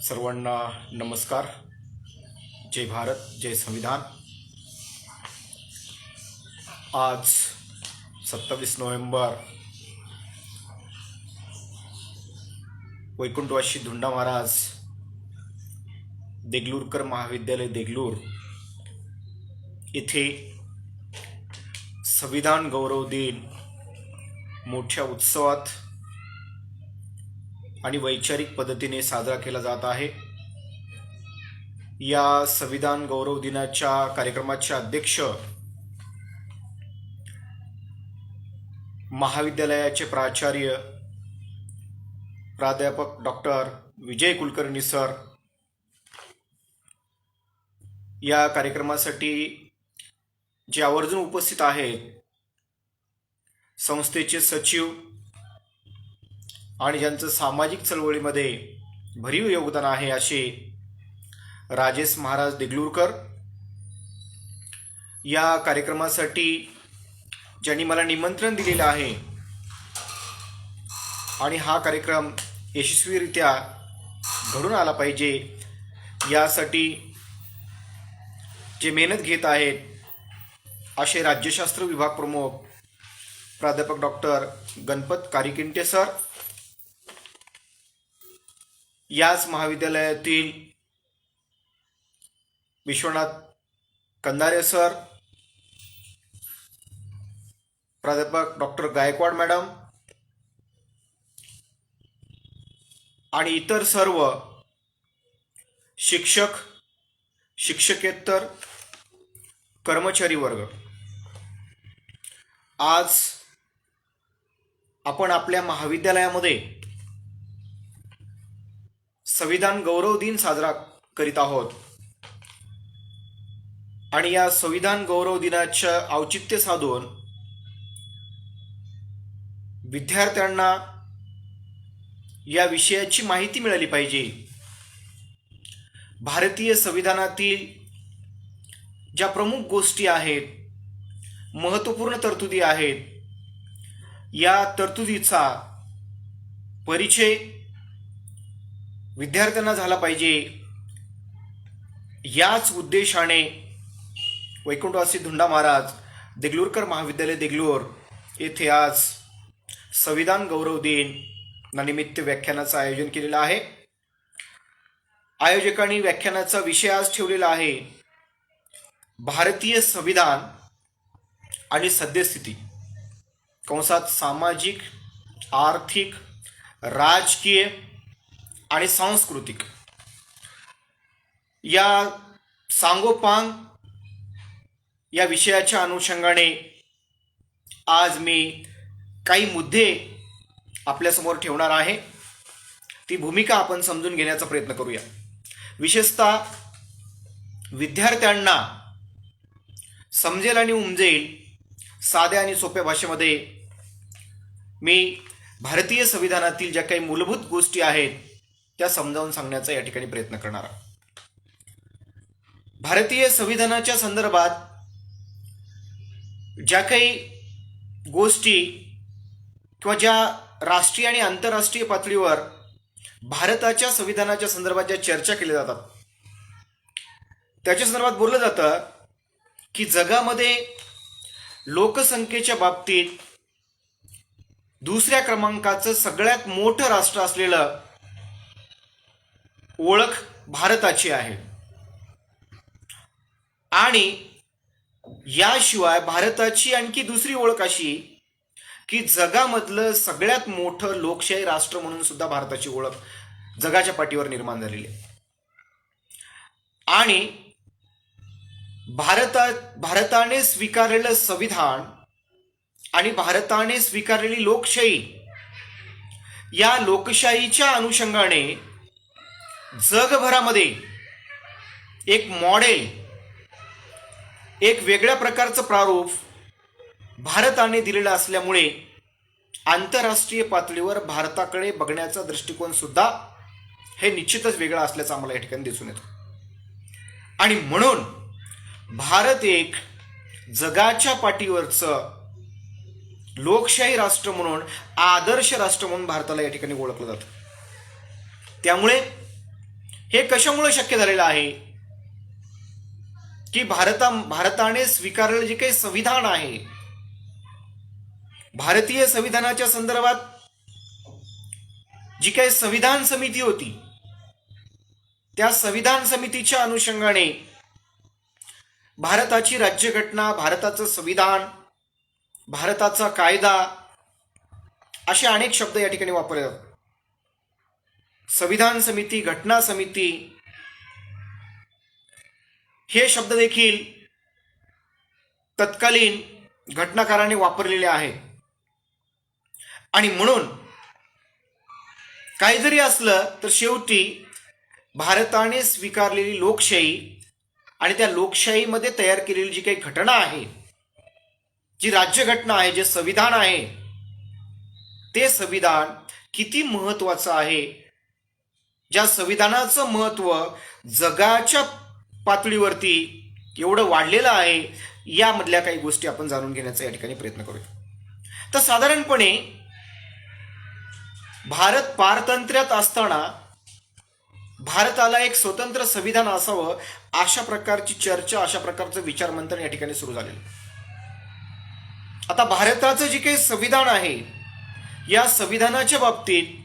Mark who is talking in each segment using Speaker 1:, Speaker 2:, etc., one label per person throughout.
Speaker 1: सर्वांना नमस्कार. जय भारत, जय संविधान. आज 27 नोव्हेंबर वैकुंठवासी धुंडा महाराज देगलूरकर महाविद्यालय देगलूर येथे संविधान गौरव दिन मोठ्या उत्सवात आणि वैचारिक पद्धतीने साजरा केला जात आहे. या संविधान गौरव दिनाच्या कार्यक्रमाचे अध्यक्ष महाविद्यालयाचे प्राचार्य प्राध्यापक डॉक्टर विजय कुलकर्णी सर. या कार्यक्रमासाठी जे आवर्जून उपस्थित आहेत संस्थेचे सचिव आणि ज्यांचं सामाजिक चळवळीमध्ये भरीव योगदान आहे असे राजेश महाराज देगलूरकर. या कार्यक्रमासाठी ज्यांनी मला निमंत्रण दिलेलं आहे आणि हा कार्यक्रम यशस्वीरित्या घडून आला पाहिजे यासाठी जे मेहनत घेत आहेत असे राज्यशास्त्र विभाग प्रमुख प्राध्यापक डॉक्टर गणपत कारिकिंटे सर, याच महाविद्यालयातील विश्वनाथ कंदारे सर, प्राध्यापक डॉक्टर गायकवाड मॅडम आणि इतर सर्व शिक्षक, शिक्षकेतर कर्मचारी वर्ग. आज आपण आपल्या महाविद्यालयामध्ये संविधान गौरव दिन साजरा करीत आहोत आणि या संविधान गौरव दिनाचं औचित्य साधून विद्यार्थ्यांना या विषयाची माहिती मिळाली पाहिजे. भारतीय संविधानातील ज्या प्रमुख गोष्टी आहेत, महत्त्वपूर्ण तरतुदी आहेत, या तरतुदीचा परिचय विद्यार्थ्यांना झाला पाहिजे. याच उद्देशाने वैकुंठवासी धुंडा महाराज देगलूरकर महाविद्यालय देगलूर येथे आज संविधान गौरव दिन निमित्त व्याख्यानाचं आयोजन केलेलं आहे. आयोजकांनी व्याख्यानाचा विषय आज ठेवलेला आहे भारतीय संविधान आणि सद्यस्थिती कंसात सामाजिक, आर्थिक, राजकीय आणि सांस्कृतिक. या सांगोपांग या विषयाच्या अनुषंगाने आज मी काही मुद्दे आपल्यासमोर ठेवणार आहे. ती भूमिका आपण समजून घेण्याचा प्रयत्न करूया. विशेषतः विद्यार्थ्यांना समजेल आणि उमजेल साध्या आणि सोप्या भाषेमध्ये मी भारतीय संविधानातील ज्या काही मूलभूत गोष्टी आहेत त्या समजावून सांगण्याचा या ठिकाणी प्रयत्न करणार आहे. भारतीय संविधानाच्या संदर्भात ज्या काही गोष्टी किंवा ज्या राष्ट्रीय आणि आंतरराष्ट्रीय पातळीवर भारताच्या संविधानाच्या संदर्भात ज्या चर्चा केल्या जातात त्याच्या संदर्भात बोललं जातं की जगामध्ये लोकसंख्येच्या बाबतीत दुसऱ्या क्रमांकाचं सगळ्यात मोठं राष्ट्र असलेलं ओळख भारताची आहे आणि याशिवाय भारताची आणखी दुसरी ओळख अशी की जगामधलं सगळ्यात मोठं लोकशाही राष्ट्र म्हणून सुद्धा भारताची ओळख जगाच्या पाठीवर निर्माण झालेली आहे. आणि भारताने स्वीकारलेलं संविधान आणि भारताने स्वीकारलेली लोकशाही, या लोकशाहीच्या अनुषंगाने जगभरामध्ये एक मॉडेल, एक वेगळ्या प्रकारचं प्रारूप भारताने दिलेलं असल्यामुळे आंतरराष्ट्रीय पातळीवर भारताकडे बघण्याचा दृष्टिकोन सुद्धा हे निश्चितच वेगळा असल्याचं आम्हाला या ठिकाणी दिसून येतं. आणि म्हणून भारत एक जगाच्या पाठीवरचं लोकशाही राष्ट्र म्हणून, आदर्श राष्ट्र म्हणून भारताला या ठिकाणी ओळखलं जातं. त्यामुळे हे कशामुळे शक्य झालेलं आहे की भारताने स्वीकारलेलं जे काही संविधान आहे, भारतीय संविधानाच्या संदर्भात जी काही संविधान समिती होती, त्या संविधान समितीच्या अनुषंगाने भारताची राज्यघटना, भारताचं संविधान, भारताचा कायदा असे अनेक शब्द या ठिकाणी वापरले जातात. संविधान समिती, घटना समिती हे शब्द देखील तत्कालीन घटनाकारांनी वापरलेले आहेत. आणि म्हणून काही जरी असलं तर शेवटी भारताने स्वीकारलेली लोकशाही आणि त्या लोकशाहीमध्ये तयार केलेली जी काही घटना आहे, जी राज्यघटना आहे, जे संविधान आहे, ते संविधान किती महत्वाचं आहे, ज्या संविधानाचं महत्व जगाच्या पातळीवरती एवढं वाढलेलं आहे, यामधल्या काही गोष्टी आपण जाणून घेण्याचा या ठिकाणी प्रयत्न करूया. तर साधारणपणे भारत पारतंत्र्यात असताना भारताला एक स्वतंत्र संविधान असावं, अशा प्रकारची चर्चा, अशा प्रकारचं विचारमंथन या ठिकाणी सुरू झालेलं. आता भारताचं जे काही संविधान आहे, या संविधानाच्या बाबतीत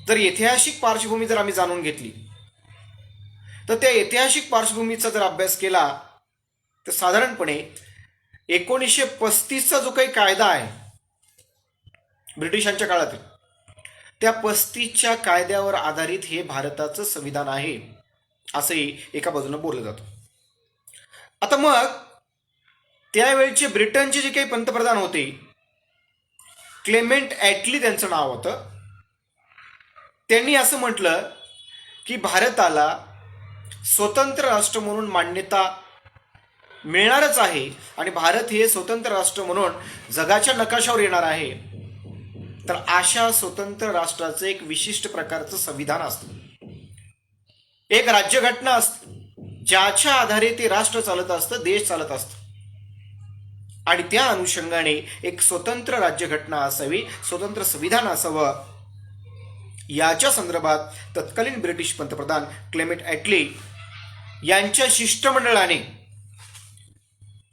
Speaker 1: जर ऐतिहासिक पार्श्वभूमी जर आम्ही जाणून घेतली, तर त्या ऐतिहासिक पार्श्वभूमीचा जर अभ्यास केला तर साधारणपणे 1935चा जो काही कायदा आहे ब्रिटिशांच्या काळातील, त्या 35च्या कायद्यावर आधारित हे भारताचं संविधान आहे असंही एका बाजूनं बोललं जातं. आता मग त्यावेळचे ब्रिटनचे जे काही पंतप्रधान होते, क्लेमेंट ॲटली त्यांचं नाव होतं, त्यांनी असं म्हटलं की भारताला स्वतंत्र राष्ट्र म्हणून मान्यता मिळणारच आहे आणि भारत हे स्वतंत्र राष्ट्र म्हणून जगाच्या नकाशावर येणार आहे. तर अशा स्वतंत्र राष्ट्राचं एक विशिष्ट प्रकारचं संविधान असतं, एक राज्यघटना असते, ज्याच्या आधारे ते राष्ट्र चालत असतं, देश चालत असतं. आणि त्या अनुषंगाने एक स्वतंत्र राज्यघटना असावी, स्वतंत्र संविधान असावं, याच्या संदर्भात तत्कालीन ब्रिटिश पंतप्रधान क्लेमेंट ॲटली यांच्या शिष्टमंडळाने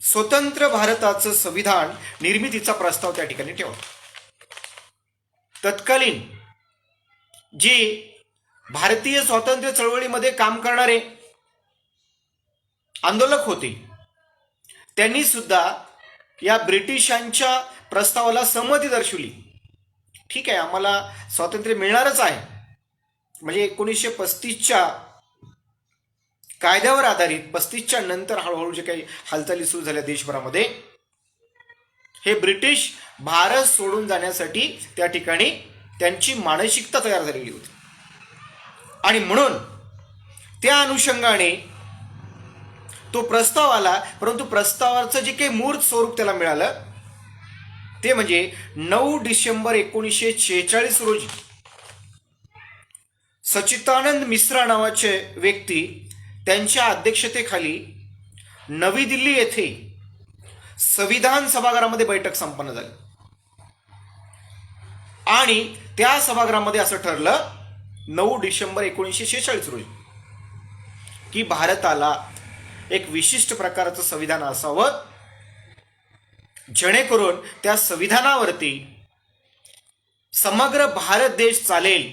Speaker 1: स्वतंत्र भारताचं संविधान निर्मितीचा प्रस्ताव त्या ठिकाणी ठेवला. तत्कालीन जे भारतीय स्वातंत्र्य चळवळीमध्ये काम करणारे आंदोलक होते, त्यांनी सुद्धा या ब्रिटिशांच्या प्रस्तावाला सहमती दर्शवली. ठीक आहे, आम्हाला स्वातंत्र्य मिळणारच आहे. म्हणजे 1935च्या कायद्यावर आधारित 35च्या नंतर हळूहळू जे काही हालचाली सुरू झाल्या देशभरामध्ये, हे ब्रिटिश भारत सोडून जाण्यासाठी त्या ठिकाणी त्यांची मानसिकता तयार झालेली होती. आणि म्हणून त्या अनुषंगाने तो प्रस्ताव आला. परंतु प्रस्तावाचं जे काही मूर्त स्वरूप त्याला मिळालं ते म्हणजे 9 डिसेंबर 1946 रोजी सच्चिदानंद मिश्रा नावाचे व्यक्ती त्यांच्या अध्यक्षतेखाली नवी दिल्ली येथे संविधान सभागृहामध्ये बैठक संपन्न झाली. आणि त्या सभागृहामध्ये असं ठरलं 9 डिसेंबर 1946 रोजी की भारताला एक विशिष्ट प्रकारचं संविधान असावं, जेणेकरून त्या संविधानावरती समग्र भारत देश चालेल.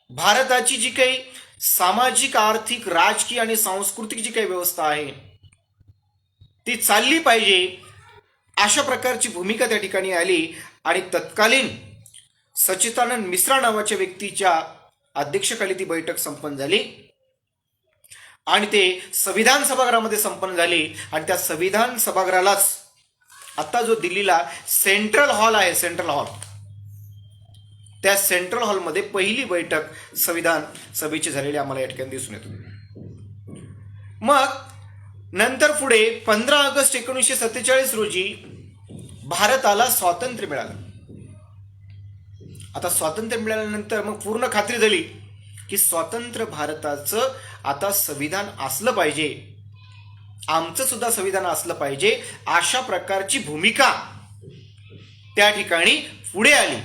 Speaker 1: भारताची जी काही सामाजिक, आर्थिक, राजकीय आणि सांस्कृतिक जी काही व्यवस्था आहे ती चालली पाहिजे, अशा प्रकारची भूमिका त्या ठिकाणी आली. आणि तत्कालीन सच्चिदानंद मिश्रा नावाच्या व्यक्तीच्या अध्यक्षतेखाली ती बैठक संपन्न झाली आणि ते संविधान सभागृहामध्ये संपन्न झाली. आणि त्या संविधान सभागृहालाच आता जो दिल्लीला सेंट्रल हॉल आहे, सेंट्रल हॉल, त्या सेंट्रल हॉलमध्ये पहिली बैठक संविधान सभेची झालेली आम्हाला या ठिकाणी दिसून येतो. मग नंतर पुढे 15 ऑगस्ट 1947 रोजी भारताला स्वातंत्र्य मिळालं. आता स्वातंत्र्य मिळाल्यानंतर मग पूर्ण खात्री झाली की स्वतंत्र भारताचं आता संविधान असलं पाहिजे, आमचं सुद्धा संविधान असलं पाहिजे, अशा प्रकारची भूमिका त्या ठिकाणी पुढे आली.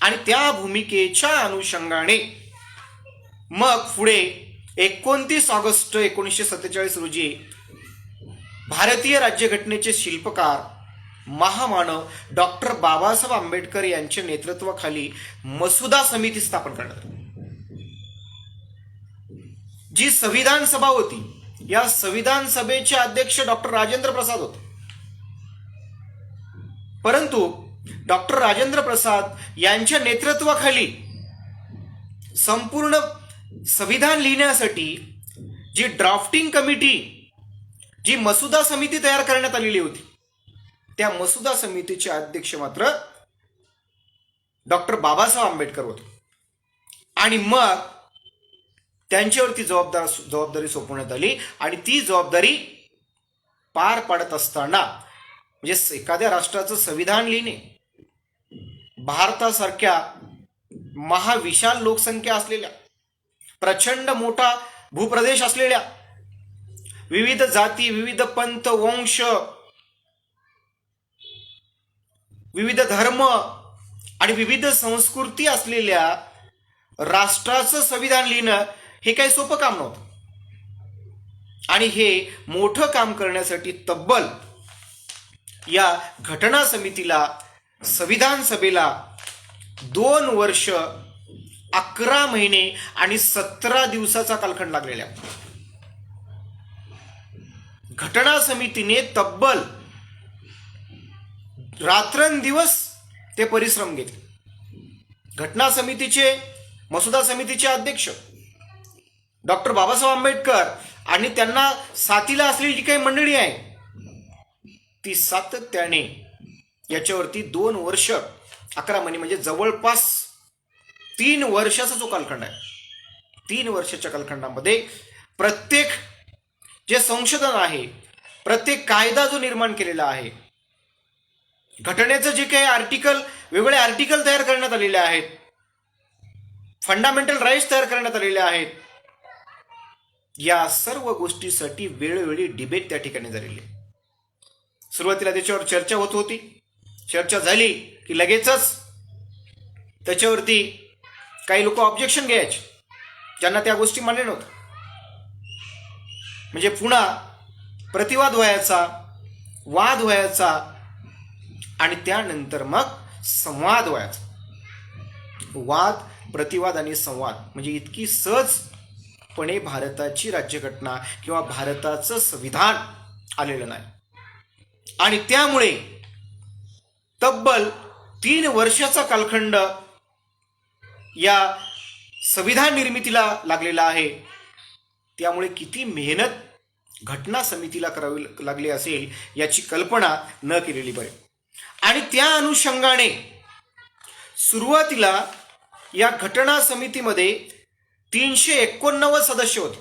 Speaker 1: आणि त्या भूमिकेच्या अनुषंगाने मग पुढे 29 ऑगस्ट 1947 रोजी भारतीय राज्यघटनेचे शिल्पकार महामानव डॉक्टर बाबासाहेब आंबेडकर यांच्या नेतृत्वाखाली मसुदा समिती स्थापन करण्यात आली. जी संविधान सभा होती, या संविधान सभेचे अध्यक्ष डॉक्टर राजेंद्र प्रसाद होते. परंतु डॉक्टर राजेंद्र प्रसाद यांच्या नेतृत्वाखाली संपूर्ण संविधान लिहिण्यासाठी जी ड्राफ्टिंग कमिटी, जी मसुदा समिती तयार करण्यात आलेली होती, त्या मसुदा समितीचे अध्यक्ष मात्र डॉक्टर बाबासाहेब आंबेडकर होते. आणि मग त्यांच्यावरती जबाबदारी सोपवण्यात आली आणि ती जबाबदारी पार पाडत असताना म्हणजे एखाद्या राष्ट्राचं संविधान लिहिणे, भारतासारख्या महाविशाल लोकसंख्या असलेल्या, प्रचंड मोठा भूप्रदेश असलेल्या, विविध जाती, विविध पंथ, वंश, विविध धर्म आणि विविध संस्कृती असलेल्या राष्ट्राचं संविधान लिहिणं हे काही सोपं काम नव्हतं. आणि हे मोठं काम करण्यासाठी तब्बल या घटना समितीला, संविधान सभेला 2 वर्ष 11 महिने आणि 17 दिवसाचा कालखंड लागलेला. घटना समितीने तब्बल रात्रंदिवस ते परिश्रम घेतले. घटना समितीचे, मसुदा समितीचे अध्यक्ष डॉक्टर बाबासाहेब आंबेडकर आणि त्यांना साथीला असलेली जी काही मंडळी आहे ती सातत्याने याच्यावरती 2 वर्ष 11 महिने म्हणजे जवळपास 3 वर्षाचा जो कालखंड आहे, 3 वर्षाच्या कालखंडामध्ये प्रत्येक जे संशोधन आहे, प्रत्येक कायदा जो निर्माण केलेला आहे, घटनेचं जे काही आर्टिकल, वेगवेगळे आर्टिकल तयार करण्यात आलेले आहेत, फंडामेंटल राईट्स तयार करण्यात आलेले आहेत, या सर्व गोष्टीसाठी वेळोवेळी डिबेट त्या ठिकाणी झालेली आहे. सुरुवातीला त्याच्यावर चर्चा होत होती. चर्चा झाली की लगेचच त्याच्यावरती काही लोक ऑब्जेक्शन घ्यायचे, ज्यांना त्या गोष्टी मान्य नव्हत्या. म्हणजे पुन्हा प्रतिवाद व्हायचा, वाद व्हायचा आणि त्यानंतर मग संवाद व्हायचा. वाद, प्रतिवाद आणि संवाद म्हणजे इतकी सहजपणे भारताची राज्यघटना किंवा भारताचं संविधान आलेलं नाही. आणि त्यामुळे तब्बल 3 वर्षाचा कालखंड या संविधान निर्मितीला लागलेला आहे. त्यामुळे किती मेहनत घटना समितीला करावी लागली असेल याची कल्पना न केलेली बरे. आणि त्या अनुषंगाने सुरुवातीला या घटना समितीमध्ये 389 सदस्य होते.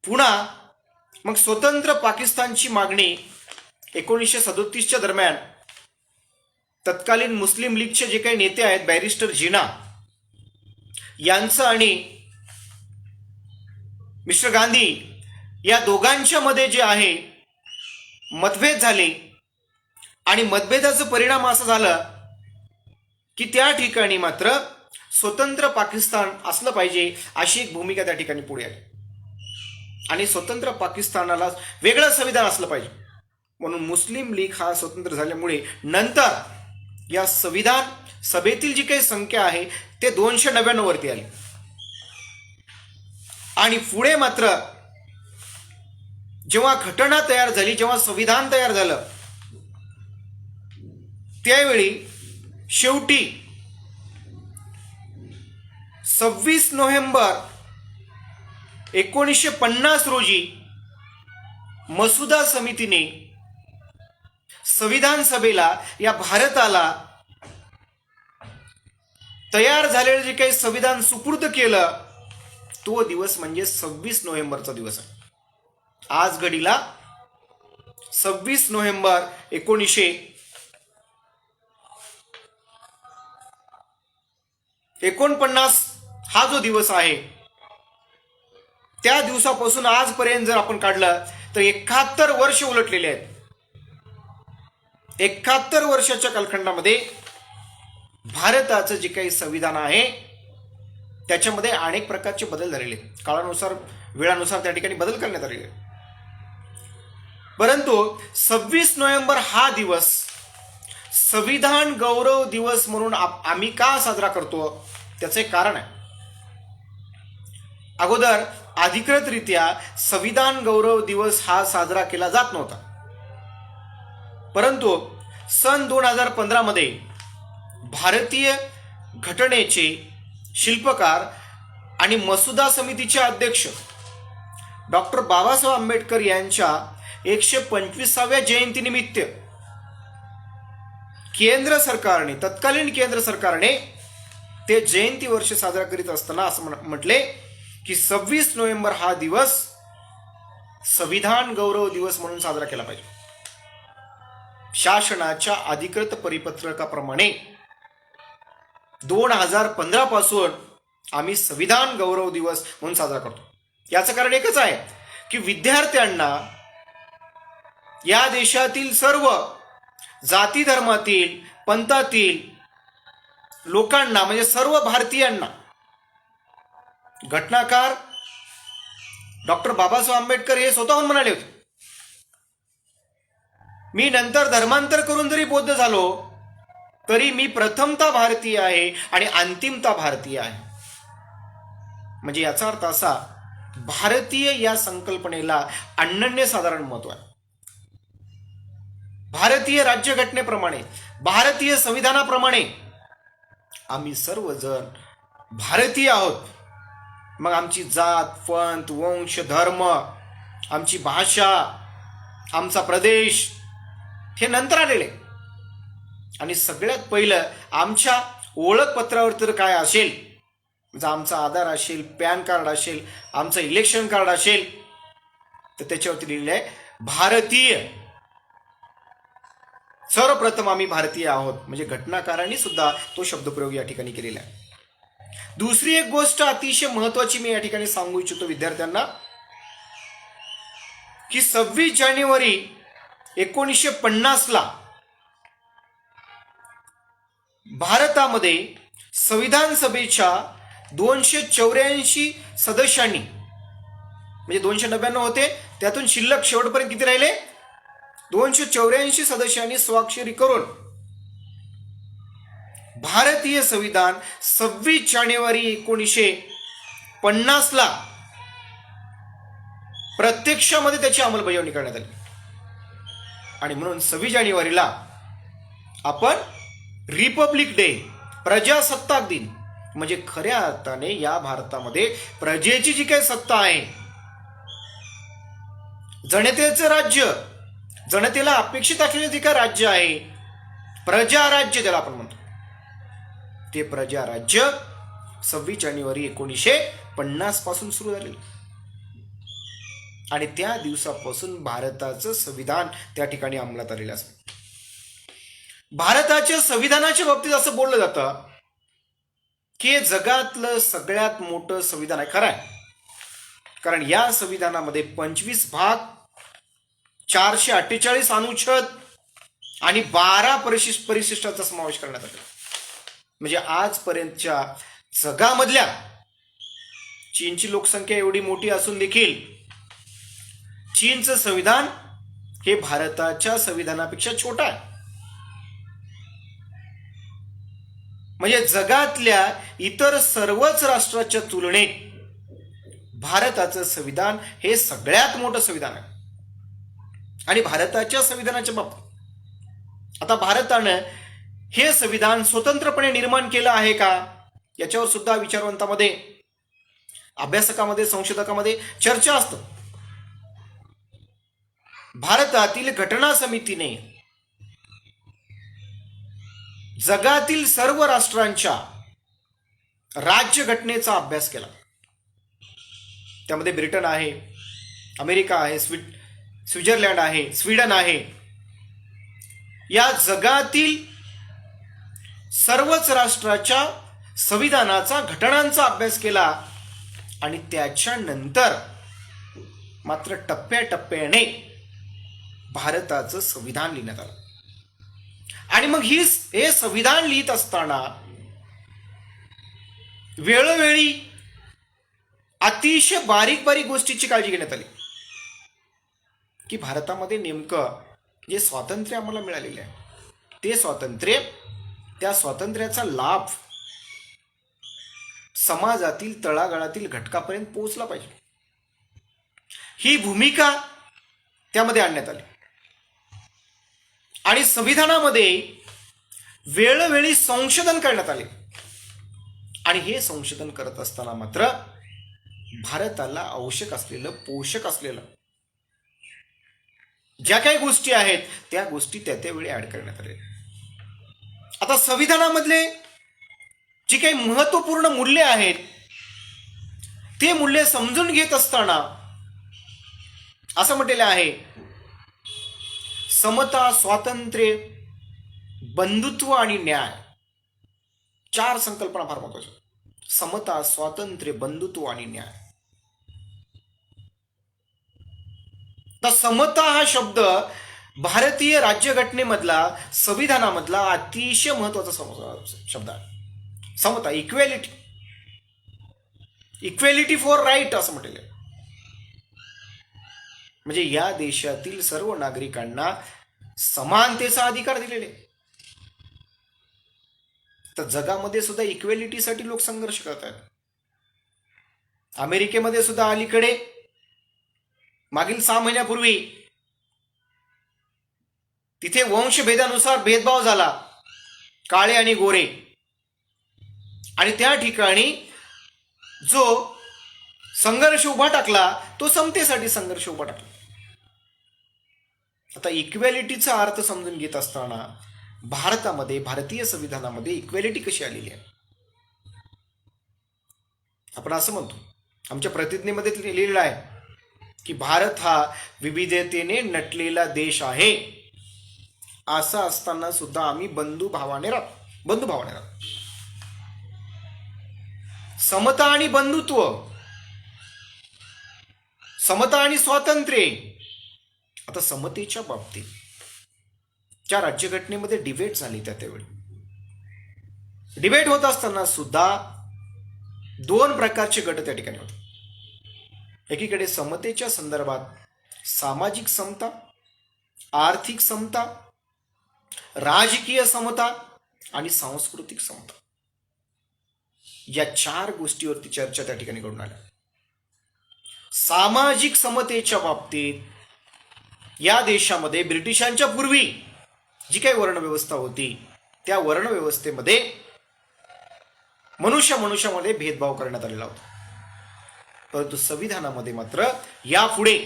Speaker 1: पुन्हा मग स्वतंत्र पाकिस्तानची मागणी 1937च्या दरम्यान तत्कालीन मुस्लिम लीगचे जे काही नेते आहेत, बॅरिस्टर जिना यांचं आणि मिस्टर गांधी या दोघांच्या मध्ये जे आहे मतभेद झाले. आणि मतभेदाचा परिणाम असा झाला की त्या ठिकाणी मात्र स्वतंत्र पाकिस्तान असलं पाहिजे अशी एक भूमिका त्या ठिकाणी पुढे आली. आणि स्वतंत्र पाकिस्तानाला वेगळं संविधान असलं पाहिजे म्हणून मुस्लिम लीग हा स्वतंत्र झाल्यामुळे नंतर या संविधान सभेतील जी काही संख्या आहे ते 299 वरती आली. आणि पुढे मात्र जेव्हा घटना तयार झाली, जेव्हा संविधान तयार झालं, त्यावेळी शेवटी 26 नोव्हेंबर 1950 रोजी मसुदा समितीने संविधान सभेला, या भारताला तयार झालेलं जे काही संविधान सुपूर्द केलं, तो दिवस म्हणजे 26 नोव्हेंबरचा दिवस आहे. आज घडीला 26 नोव्हेंबर 1949 हा जो दिवस आहे, त्या दिवसापासून आजपर्यंत जर आपण काढलं तर 71 वर्ष उलटलेले आहेत. 71 वर्षाच्या कालखंडामध्ये भारताचं जे काही संविधान आहे त्याच्यामध्ये अनेक प्रकारचे बदल झालेले, काळानुसार वेळानुसार त्या ठिकाणी बदल करण्यात आलेले. परंतु 26 नोव्हेंबर हा दिवस संविधान गौरव दिवस म्हणून आम्ही का साजरा करतो, त्याचं एक कारण आहे. अगोदर अधिकृतरित्या संविधान गौरव दिवस हा साजरा केला जात नव्हता. परंतु सन 2015 मध्ये भारतीय घटनेचे शिल्पकार आणि मसुदा समितीचे अध्यक्ष डॉक्टर बाबासाहेब आंबेडकर यांच्या 125व्या जयंतीनिमित्त केंद्र सरकारने, तत्कालीन केंद्र सरकारने ते जयंती वर्ष साजरा करीत असताना असं म्हटले की 26 नोव्हेंबर हा दिवस संविधान गौरव दिवस म्हणून साजरा केला पाहिजे. शासनाच्या अधिकृत परिपत्रकाप्रमाणे 2015 पासून आम्ही संविधान गौरव दिवस म्हणून साजरा करतो. याचं कारण एकच आहे की विद्यार्थ्यांना या देशातील सर्व जाती धर्मातील, पंथातील लोकांना, म्हणजे सर्व भारतीयांना घटनाकार डॉक्टर बाबासाहेब आंबेडकर हे स्वतःहून म्हणाले होते, मी नंतर धर्मांतर करून जरी बौद्ध झालो तरी मी प्रथमता भारतीय आहे आणि अंतिमता भारतीय आहे. म्हणजे याचा अर्थ असा, भारतीय या संकल्पनेला अनन्यसाधारण महत्व आहे. भारतीय राज्यघटनेप्रमाणे, भारतीय संविधानाप्रमाणे आम्ही सर्वजण भारतीय आहोत. मग आमची जात, पंथ, वंश, धर्म, आमची भाषा, आमचा प्रदेश हे नंतर आलेले. आणि सगळ्यात पहिलं आमच्या ओळखपत्रावर तर काय असेल, म्हणजे आमचा आधार असेल, पॅन कार्ड असेल, आमचं इलेक्शन कार्ड असेल, तर त्याच्यावरती लिहिलेलं आहे भारतीय. सर्वप्रथम आम्ही भारतीय आहोत. म्हणजे घटनाकारांनी सुद्धा तो शब्दप्रयोग या ठिकाणी केलेला आहे. दुसरी एक गोष्ट अतिशय महत्वाची मी या ठिकाणी सांगू इच्छितो विद्यार्थ्यांना, की 26 जानेवारी 1950 भारतामध्ये संविधान सभेच्या 284 सदस्यांनी, म्हणजे 299 होते, त्यातून शिल्लक शेवटपर्यंत किती राहिले, 284 सदस्यांनी स्वाक्षरी करून भारतीय संविधान 26 जानेवारी 1950 प्रत्यक्षामध्ये त्याची अंमलबजावणी करण्यात आली. आणि म्हणून 26 जानेवारीला आपण रिपब्लिक डे, प्रजासत्ताक दिन, म्हणजे खऱ्या अर्थाने या भारतामध्ये प्रजेची जी काही सत्ता आहे, जनतेचं राज्य, जनतेला अपेक्षित असलेले जे काय राज्य आहे, प्रजाराज्य ज्याला आपण म्हणतो, ते प्रजाराज्य 26 जानेवारी 1950 पासून सुरू झालेलं. आणि त्या दिवसापासून भारताचं संविधान त्या ठिकाणी अंमलात आलेलं असतं. भारताच्या संविधानाच्या बाबतीत असं बोललं जातं की हे जगातलं सगळ्यात मोठं संविधान आहे. खरं आहे, कारण या संविधानामध्ये 25 भाग, 448 अनुच्छेद आणि 12 परिशिष्टाचा समावेश करण्यात आला. म्हणजे आजपर्यंतच्या जगामधल्या, चीनची लोकसंख्या एवढी मोठी असून देखील चीनचं संविधान हे भारताच्या संविधानापेक्षा छोटं आहे. म्हणजे जगातल्या इतर सर्वच राष्ट्राच्या तुलनेत भारताचं संविधान हे सगळ्यात मोठं संविधान आहे. आणि भारताच्या संविधानाच्या बाबतीत आता भारतानं हे संविधान स्वतंत्रपणे निर्माण केलं आहे का, याच्यावर सुद्धा विचारवंतामध्ये, अभ्यासकामध्ये, संशोधकामध्ये चर्चा असतं. भारतातील घटना समितीने जगातील सर्व राष्ट्रांच्या राज्यघटनेचा अभ्यास केला. त्यामध्ये ब्रिटन आहे, अमेरिका आहे, स्वित्झर्लंड आहे, स्वीडन आहे. या जगातील सर्वच राष्ट्राच्या संविधानाचा, घटनांचा अभ्यास केला आणि त्याच्यानंतर मात्र टप्प्याटप्प्याने भारताचं संविधान लिहिण्यात आलं. आणि मग हे संविधान लिहित असताना वेळोवेळी अतिशय बारीक बारीक गोष्टीची काळजी घेण्यात आली की भारतामध्ये नेमकं जे स्वातंत्र्य आम्हाला मिळालेले आहे ते स्वातंत्र्य, त्या स्वातंत्र्याचा लाभ समाजातील तळागाळातील घटकापर्यंत पोहोचला पाहिजे, ही भूमिका त्यामध्ये आणण्यात आली. आणि संविधानामध्ये वेळोवेळी संशोधन करण्यात आले. आणि हे संशोधन करत असताना मात्र भारताला आवश्यक असलेलं, पोषक असलेलं ज्या काही गोष्टी आहेत त्या गोष्टी त्या त्यावेळी ऍड करण्यात आले. आता संविधानामधले जी काही महत्वपूर्ण मूल्ये आहेत ते मूल्य समजून घेत असताना असं म्हटलेलं आहे, समता, स्वातंत्र्य, बंधुत्व आणि न्याय, 4 संकल्पना फार महत्वाच्या. समता, स्वातंत्र्य, बंधुत्व आणि न्याय. तर समता हा शब्द भारतीय राज्यघटनेमधला, संविधानामधला अतिशय महत्वाचा शब्द आहे. समता, इक्वेलिटी, इक्वेलिटी फॉर राईट असं म्हटलेलं आहे. म्हणजे या देशातील सर्व नागरिकांना समानतेचा अधिकार दिलेले. तर जगामध्ये सुद्धा इक्वेलिटीसाठी लोक संघर्ष करत आहेत. अमेरिकेमध्ये सुद्धा अलीकडे मागील 6 महिन्यापूर्वी तिथे वंशभेदानुसार भेदभाव झाला, काळे आणि गोरे. आणि त्या ठिकाणी जो संघर्ष उभा टाकला तो समतेसाठी संघर्ष उभा टाकला. आता इक्वेलिटीचा अर्थ समजून घेत असताना भारतामध्ये, भारतीय संविधानामध्ये इक्वेलिटी कशी आलेली आहे? आपण असं म्हणतो, आमच्या प्रतिज्ञेमध्ये लिहिलेलं आहे की भारत हा विविधतेने नटलेला देश आहे. असं असताना सुद्धा आम्ही बंधुभावाने राहतो. समता आणि बंधुत्व, समता आणि स्वातंत्र्य. आता समतेच्या बाबतीत ज्या राज्यघटनेमध्ये डिबेट झाली त्यावेळी डिबेट होत असताना सुद्धा 2 प्रकारचे गट त्या ठिकाणी होते. एकीकडे समतेच्या संदर्भात सामाजिक समता, आर्थिक समता, राजकीय समता आणि सांस्कृतिक समता, या 4 गोष्टीवरती चर्चा त्या ठिकाणी घडून आल्या. सामाजिक समतेच्या बाबतीत या देशामध्ये ब्रिटिशांच्या पूर्वी जी काही वर्णव्यवस्था होती त्या वर्णव्यवस्थेमध्ये मनुष्यामध्ये भेदभाव करण्यात आलेला होता. परंतु संविधानामध्ये मात्र यापुढे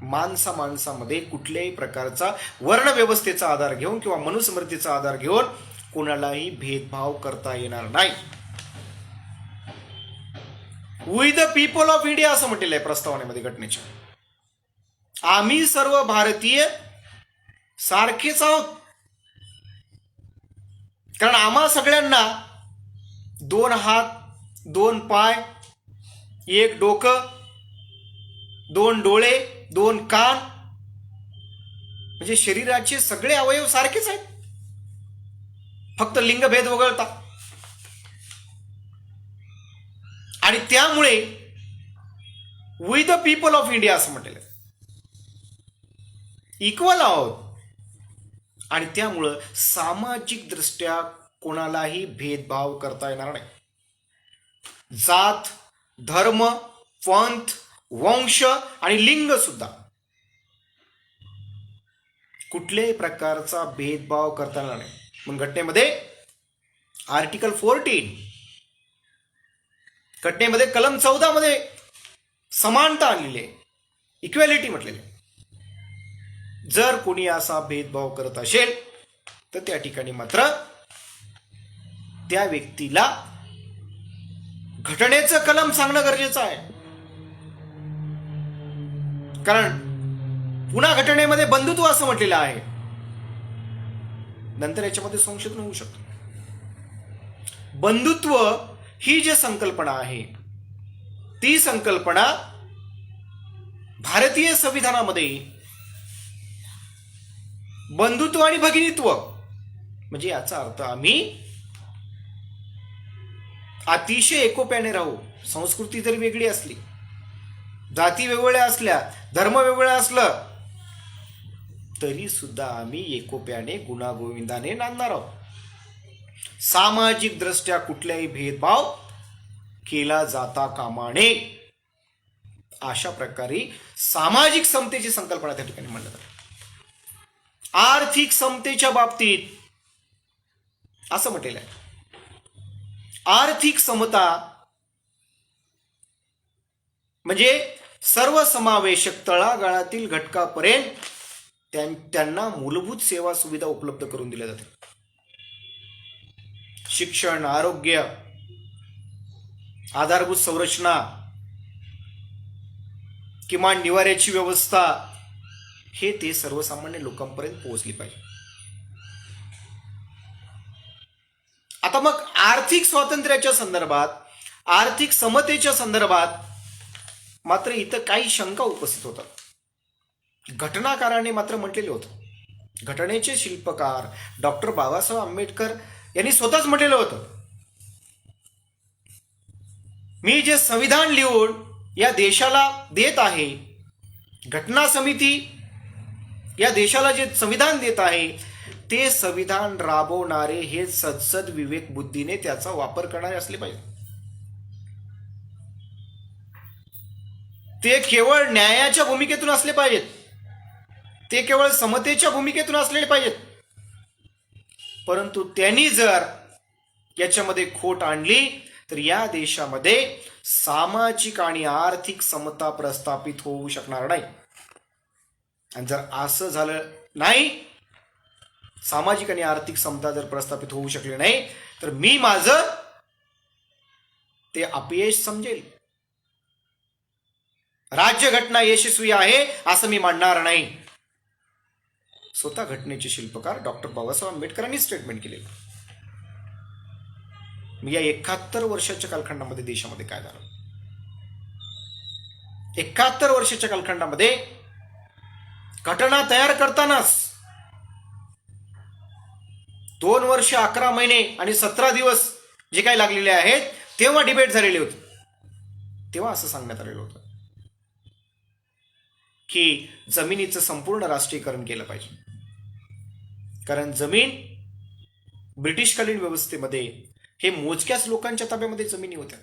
Speaker 1: माणसामध्ये कुठल्याही प्रकारचा वर्णव्यवस्थेचा आधार घेऊन किंवा मनुस्मृतीचा आधार घेऊन कोणालाही भेदभाव करता येणार नाही. We the people of India असं म्हटलेलं आहे प्रस्तावनेमध्ये घटनेच्या. आम्ही सर्व भारतीय सारखेच आहोत, कारण आम्हा सगळ्यांना 2 हात, 2 पाय, 1 डोकं, 2 डोळे, 2 कान, म्हणजे शरीराचे सगळे अवयव सारखेच आहेत, फक्त लिंगभेद वगळता. आणि त्यामुळे we the people of India असं म्हटलेलं आहे, इक्वल आहोत. आणि त्यामुळं सामाजिक दृष्ट्या कोणालाही भेदभाव करता येणार नाही. जात, धर्म, पंथ, वंश आणि लिंग सुद्धा कुठल्याही प्रकारचा भेदभाव करता येणार नाही. मग घटनेमध्ये आर्टिकल 14, घटनेमध्ये कलम 14 मध्ये समानता आणलेली आहे, इक्वेलिटी म्हटलेली आहे. जर कोणी असा भेदभाव करत असेल तर त्या ठिकाणी मात्र त्या व्यक्तीला घटनेचं कलम सांगणं गरजेचं आहे. कारण पुन्हा घटनेमध्ये बंधुत्व असं म्हटलेलं आहे, नंतर याच्यामध्ये संशोधन होऊ शकतं. बंधुत्व ही जी संकल्पना आहे ती संकल्पना भारतीय संविधानामध्ये बंधुत्व आणि भगिनीत्व, म्हणजे याचा अर्थ आम्ही अतिशय एकोप्याने राहू. संस्कृती जरी वेगळी असली, जाती वेगवेगळ्या असल्या, धर्म वेगवेगळा असलं, तरी सुद्धा आम्ही एकोप्याने गुणागोविंदाने नांदणार आहोत. सामाजिक दृष्ट्या कुठल्याही भेदभाव केला जाता कामा नये. अशा प्रकारे सामाजिक समतेची संकल्पना त्या ठिकाणी म्हणलं जाते. आर्थिक समतेच्या बाबतीत असं म्हटलेलं आहे, आर्थिक समता म्हणजे सर्वसमावेशक तळागाळातील घटकापर्यंत त्यांना मूलभूत सेवा सुविधा उपलब्ध करून दिल्या जाते. शिक्षण, आरोग्य, आधारभूत संरचना, किमान निवाऱ्याची व्यवस्था, हे ते सर्वसामान्य लोकांपर्यंत पोहोचली पाहिजे. आता मग आर्थिक स्वातंत्र्याच्या संदर्भात, आर्थिक समतेच्या संदर्भात मात्र इथं काही शंका उपस्थित होतात. घटनाकाराने मात्र म्हटलेले होतं, घटनेचे शिल्पकार डॉक्टर बाबासाहेब आंबेडकर यांनी स्वतःच म्हटलेलं होतं, मी जे संविधान लिहून या देशाला देत आहे, घटना समिती या देशाला जे संविधान देत आहे, ते संविधान राबवणारे हे सदसद विवेक बुद्धीने त्याचा वापर करणारे असले पाहिजे. ते केवळ न्यायाच्या भूमिकेतून असले पाहिजेत, ते केवळ समतेच्या भूमिकेतून असलेले पाहिजेत. परंतु त्यांनी जर याच्यामध्ये खोट आणली तर या देशामध्ये सामाजिक आणि आर्थिक समता प्रस्थापित होऊ शकणार नाही. आणि जर असं झालं नाही, सामाजिक आणि आर्थिक समता जर प्रस्थापित होऊ शकले नाही, तर मी माझं ते अपयश समजेल. राज्यघटना यशस्वी आहे असं मी मानणार नाही. स्वतः घटनेचे शिल्पकार डॉक्टर बाबासाहेब आंबेडकरांनी स्टेटमेंट केलेलं. या 71 वर्षाच्या कालखंडामध्ये देशामध्ये काय झालं, 71 वर्षाच्या कालखंडामध्ये घटना तयार करतानाच 2 वर्ष 11 महिने आणि 17 दिवस जे काही लागलेले आहेत, तेव्हा डिबेट झालेली होती. तेव्हा असं सांगण्यात आलेलं होतं की जमिनीचं संपूर्ण राष्ट्रीयकरण केलं पाहिजे. कारण जमीन ब्रिटिशकालीन व्यवस्थेमध्ये हे मोजक्याच लोकांच्या ताब्यामध्ये जमिनी होत्या.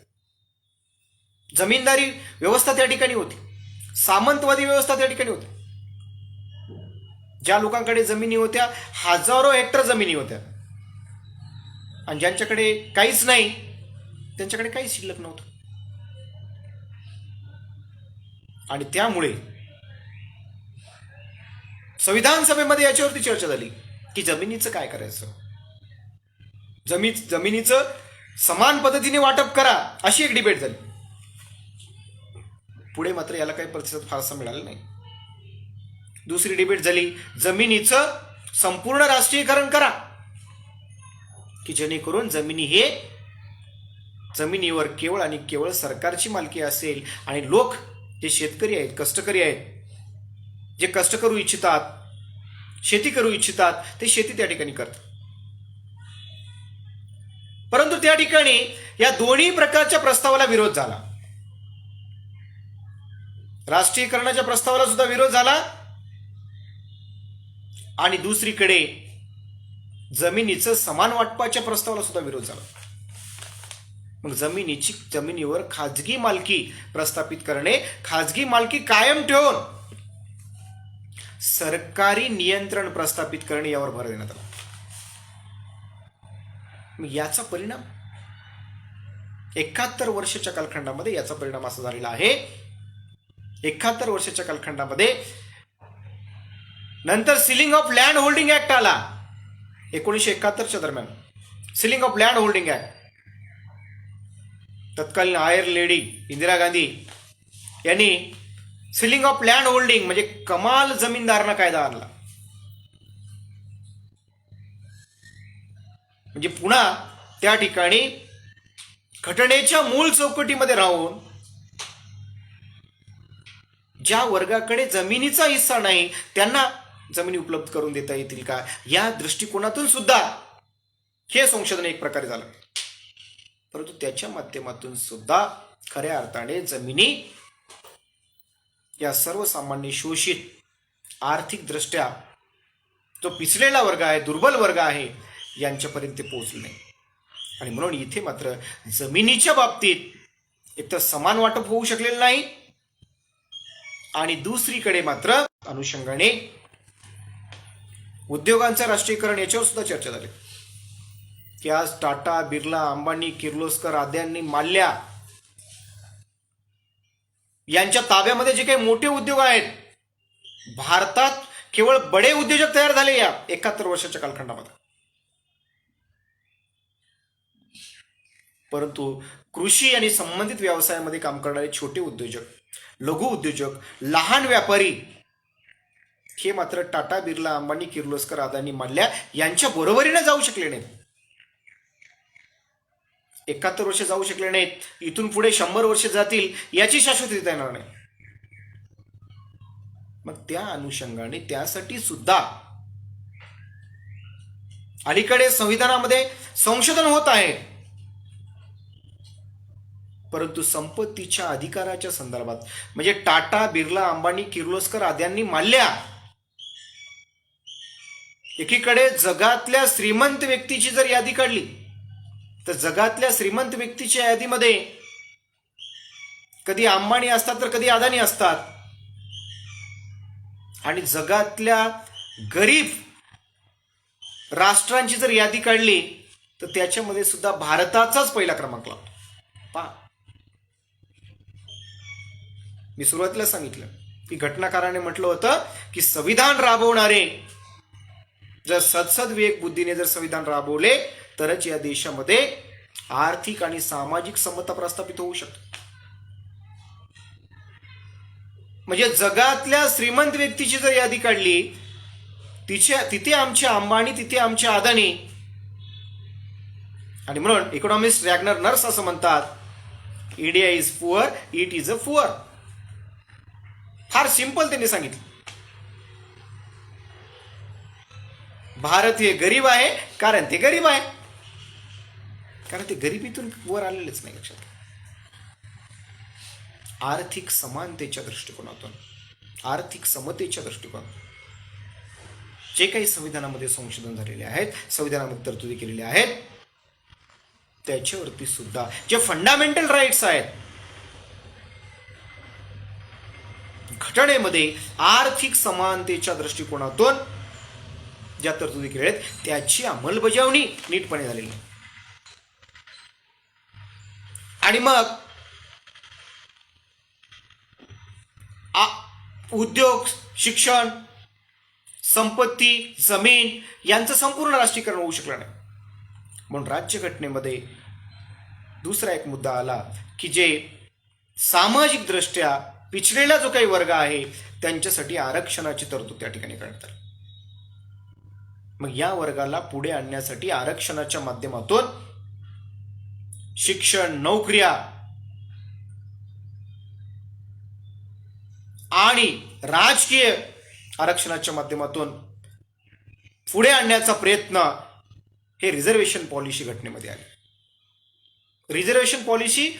Speaker 1: जमीनदारी व्यवस्था त्या ठिकाणी होती, सामंतवादी व्यवस्था त्या ठिकाणी होती. ज्या लोकांकडे जमिनी होत्या, हजारो हेक्टर जमिनी होत्या, आणि ज्यांच्याकडे काहीच नाही त्यांच्याकडे काहीच शिल्लक नव्हतं. आणि त्यामुळे संविधान सभेमध्ये याच्यावरती चर्चा झाली की जमिनीचं काय करायचं, जमिनीचं समान पद्धतीने वाटप करा, अशी एक डिबेट झाली. पुढे मात्र याला काही प्रतिसाद फारसा मिळाला नाही. दुसरी डिबेट झाली, जमिनीचं संपूर्ण राष्ट्रीयकरण करा, की जेणेकरून जमिनीवर केवळ आणि केवळ सरकारची मालकी असेल आणि लोक जे शेतकरी आहेत, कष्टकरी आहेत, जे कष्ट करू इच्छितात, शेती करू इच्छितात, ते शेती त्या ठिकाणी करतात. परंतु त्या ठिकाणी या दोन्ही प्रकारच्या प्रस्तावाला विरोध झाला. राष्ट्रीयकरणाच्या प्रस्तावाला सुद्धा विरोध झाला आणि दुसरीकडे जमिनीचं समान वाटपाच्या प्रस्तावाला सुद्धा विरोध झाला. मग जमिनीवर खाजगी मालकी प्रस्थापित करणे, खाजगी मालकी कायम ठेवून सरकारी नियंत्रण प्रस्थापित करणे यावर भर देण्यात आला. मग याचा परिणाम 71 वर्षाच्या कालखंडामध्ये याचा परिणाम असा झालेला आहे. 71 वर्षाच्या कालखंडामध्ये नंतर ceiling of land holding act आला 1971च्या दरम्यान. Ceiling of land holding act, तत्कालीन आयर लेडी इंदिरा गांधी यांनी सिलिंग ऑफ लँड होल्डिंग म्हणजे कमाल जमीनदारांना कायदा आणला. म्हणजे पुन्हा त्या ठिकाणी घटनेच्या मूळ चौकटीमध्ये राहून ज्या वर्गाकडे जमिनीचा हिस्सा नाही त्यांना जमिनी उपलब्ध करून देता येतील का, या दृष्टिकोनातून सुद्धा हे संशोधन एक प्रकारे झालं. परंतु त्याच्या माध्यमातून सुद्धा खऱ्या अर्थाने जमिनी या सर्वसामान्य शोषित आर्थिकदृष्ट्या जो पिचलेला वर्ग आहे, दुर्बल वर्ग आहे, यांच्यापर्यंत पोहोचले नाही. आणि म्हणून इथे मात्र जमिनीच्या बाबतीत एकतर समान वाटप होऊ शकलेलं नाही आणि दुसरीकडे मात्र अनुषंगाने उद्योगांचं राष्ट्रीयकरण याच्यावर सुद्धा चर्चा झाली की आज टाटा, बिर्ला, अंबानी, किर्लोस्कर आद्यांनी, माल्या यांच्या ताब्यामध्ये जे काही मोठे उद्योग आहेत, भारतात केवळ बडे उद्योजक तयार झाले या 71 वर्षाच्या कालखंडामध्ये. परंतु कृषी आणि संबंधित व्यवसायामध्ये काम करणारे छोटे उद्योजक, लघु उद्योजक, लहान व्यापारी हे मात्र टाटा, बिर्ला, अंबानी, किर्लोस्कर, अदानी, माल्या यांच्या बरोबरीने जाऊ शकले नाहीत. 71 वर्ष जाऊ शकले नाहीत. इथून पुढे 100 वर्ष जातील याची शाश्वती देता येणार नाही. मग त्या अनुषंगाने त्यासाठी सुद्धा अलीकडे संविधानामध्ये संशोधन होत आहे. परंतु संपत्तीच्या अधिकाराच्या संदर्भात म्हणजे टाटा, बिर्ला, अंबानी, किर्लोस्कर आद्यांनी, माल्या एकीकडे जगातल्या श्रीमंत व्यक्तीची जर यादी काढली तर जगातल्या श्रीमंत व्यक्तीच्या यादीमध्ये कधी अंबानी असतात तर कधी अदानी असतात. आणि जगातल्या गरीब राष्ट्रांची जर यादी काढली तर त्याच्यामध्ये सुद्धा भारताचाच पहिला क्रमांक लागतो. पहा, मी सुरुवातीला सांगितलं की घटनाकाराने म्हटलं होतं की संविधान राबवणारे जर सदसद्विवेक बुद्धीने जर संविधान राबवले तरच या देशामध्ये आर्थिक आणि सामाजिक समता प्रस्थापित होऊ शकते. म्हणजे जगातल्या श्रीमंत व्यक्तीची जर यादी काढली तिथे आमचे अंबानी, तिथे आमचे अदानी. आणि म्हणून इकॉनॉमिस्ट रॅग्नर नर्स असं म्हणतात, India is poor, it is a poor. फार सिंपल त्यांनी सांगितलं. भारत हे गरीब आहे कारण ते गरीब आहे, कारण ते गरिबीतून वर आलेलेच नाही. लक्षात, आर्थिक समानतेच्या दृष्टिकोनातून, आर्थिक समतेच्या दृष्टिकोनातून जे काही संविधानामध्ये संशोधन झालेले आहेत, संविधानामध्ये तरतुदी केलेल्या आहेत, त्याच्यावरती सुद्धा जे फंडामेंटल राईट्स आहेत, घटनेमध्ये आर्थिक समानतेच्या दृष्टिकोनातून ज्या तरतुदी केलेल्या आहेत त्याची अंमलबजावणी नीटपणे झालेली आहे. आणि मग उद्योग, शिक्षण, संपत्ती, जमीन यांचं संपूर्ण राष्ट्रीयकरण होऊ शकलं नाही. म्हणून राज्यघटनेमध्ये दुसरा एक मुद्दा आला की जे सामाजिक दृष्ट्या पिछलेला जो काही वर्ग आहे त्यांच्यासाठी आरक्षणाची तरतूद त्या ठिकाणी करण्यात आली. मग या वर्गाला पुढे आणण्यासाठी आरक्षणाच्या माध्यमातून शिक्षण, नोकऱ्या आणि राजकीय आरक्षणाच्या माध्यमातून पुढे आणण्याचा प्रयत्न हे रिझर्वेशन पॉलिसी घटनेमध्ये आली. रिझर्वेशन पॉलिसी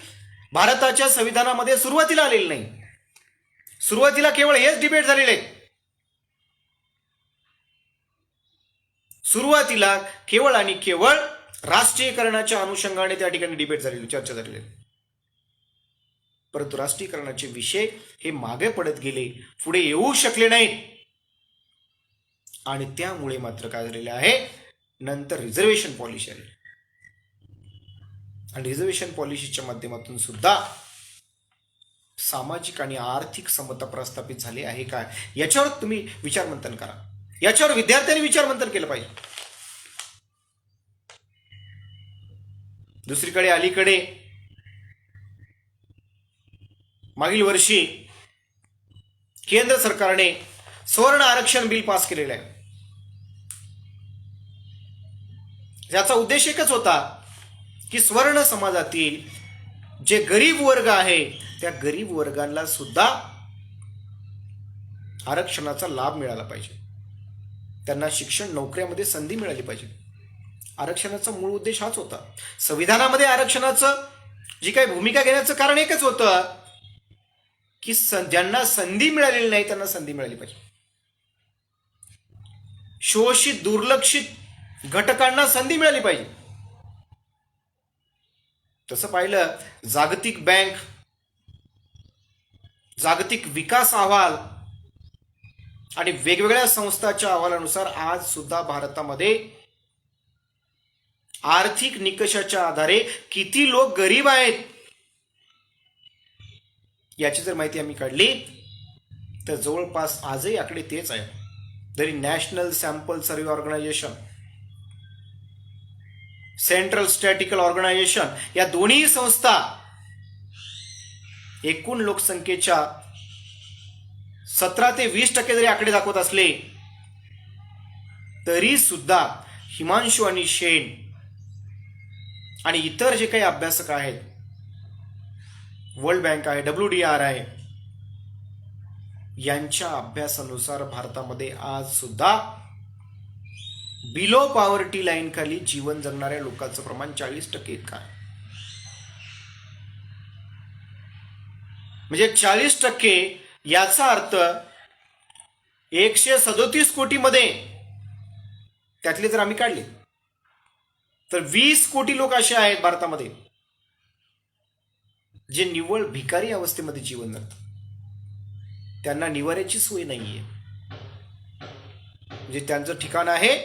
Speaker 1: भारताच्या संविधानामध्ये सुरुवातीला आलेली नाही. सुरुवातीला केवळ हेच डिबेट झालेले आहेत. सुरुवातीला केवळ आणि केवळ राष्ट्रीयकरणाच्या अनुषंगाने त्या ठिकाणी डिबेट झालेली, चर्चा झालेली. परंतु राष्ट्रीयकरणाचे विषय हे मागे पडत गेले, पुढे येऊ शकले नाहीत. आणि त्यामुळे मात्र काय झालेले आहे, नंतर रिझर्वेशन पॉलिसी आली. आणि रिझर्वेशन पॉलिसीच्या माध्यमातून सुद्धा सामाजिक आणि आर्थिक समता प्रस्थापित झाली आहे का याच्यावर तुम्ही विचारमंथन करा. याच्यावर विद्यार्थ्यांनी विचारमंथन केलं पाहिजे. दुसरीकडे अलीकडे मागील वर्षी केंद्र सरकारने सवर्ण आरक्षण बिल पास केलेलं आहे. याचा उद्देश एकच होता की स्वर्ण समाजातील जे गरीब वर्ग आहे त्या गरीब वर्गाला सुद्धा आरक्षणाचा लाभ मिळाला पाहिजे. त्यांना शिक्षण, नोकऱ्यामध्ये संधी मिळाली पाहिजे. आरक्षणाचा मूळ उद्देश हाच होता. संविधानामध्ये आरक्षणाचं जी काही भूमिका घेण्याचं कारण एकच होतं की ज्यांना संधी मिळालेली नाही त्यांना संधी मिळाली पाहिजे. शोषित दुर्लक्षित घटकांना संधी मिळाली पाहिजे. तसं पाहिलं जागतिक बँक, जागतिक विकास अहवाल आणि वेगवेगळ्या संस्थांच्या अहवालानुसार आज सुद्धा भारतामध्ये आर्थिक निकषाच्या आधारे किती लोक गरीब आहेत याची जर माहिती आम्ही काढली तर जवळपास आजही आकडे तेच आहेत. जरी national sample survey organisation, central statistical organisation या दोन्ही संस्था एकूण लोकसंख्येच्या 17 ते 20% जरी आकडे दाखवत असले तरी सुद्धा हिमांशु आणि शेन आणि इतर जे काही अभ्यासक आहेत, वर्ल्ड बँक आहे, WDR आहे, यांच्या अभ्यासानुसार भारतामध्ये आज सुद्धा बिलो पॉवर्टी लाईन खाली जीवन जगणाऱ्या लोकांचं प्रमाण 40% इतकं आहे. म्हणजे 40% याचा अर्थ 137 कोटीमध्ये त्यातले जर आम्ही काढले तर 20 कोटी लोक असे आहेत भारतामध्ये जे निव्वळ भिकारी अवस्थेमध्ये जीवन जगतात. त्यांना निवाऱ्याची सोय नाहीये. म्हणजे त्यांचं ठिकाण आहे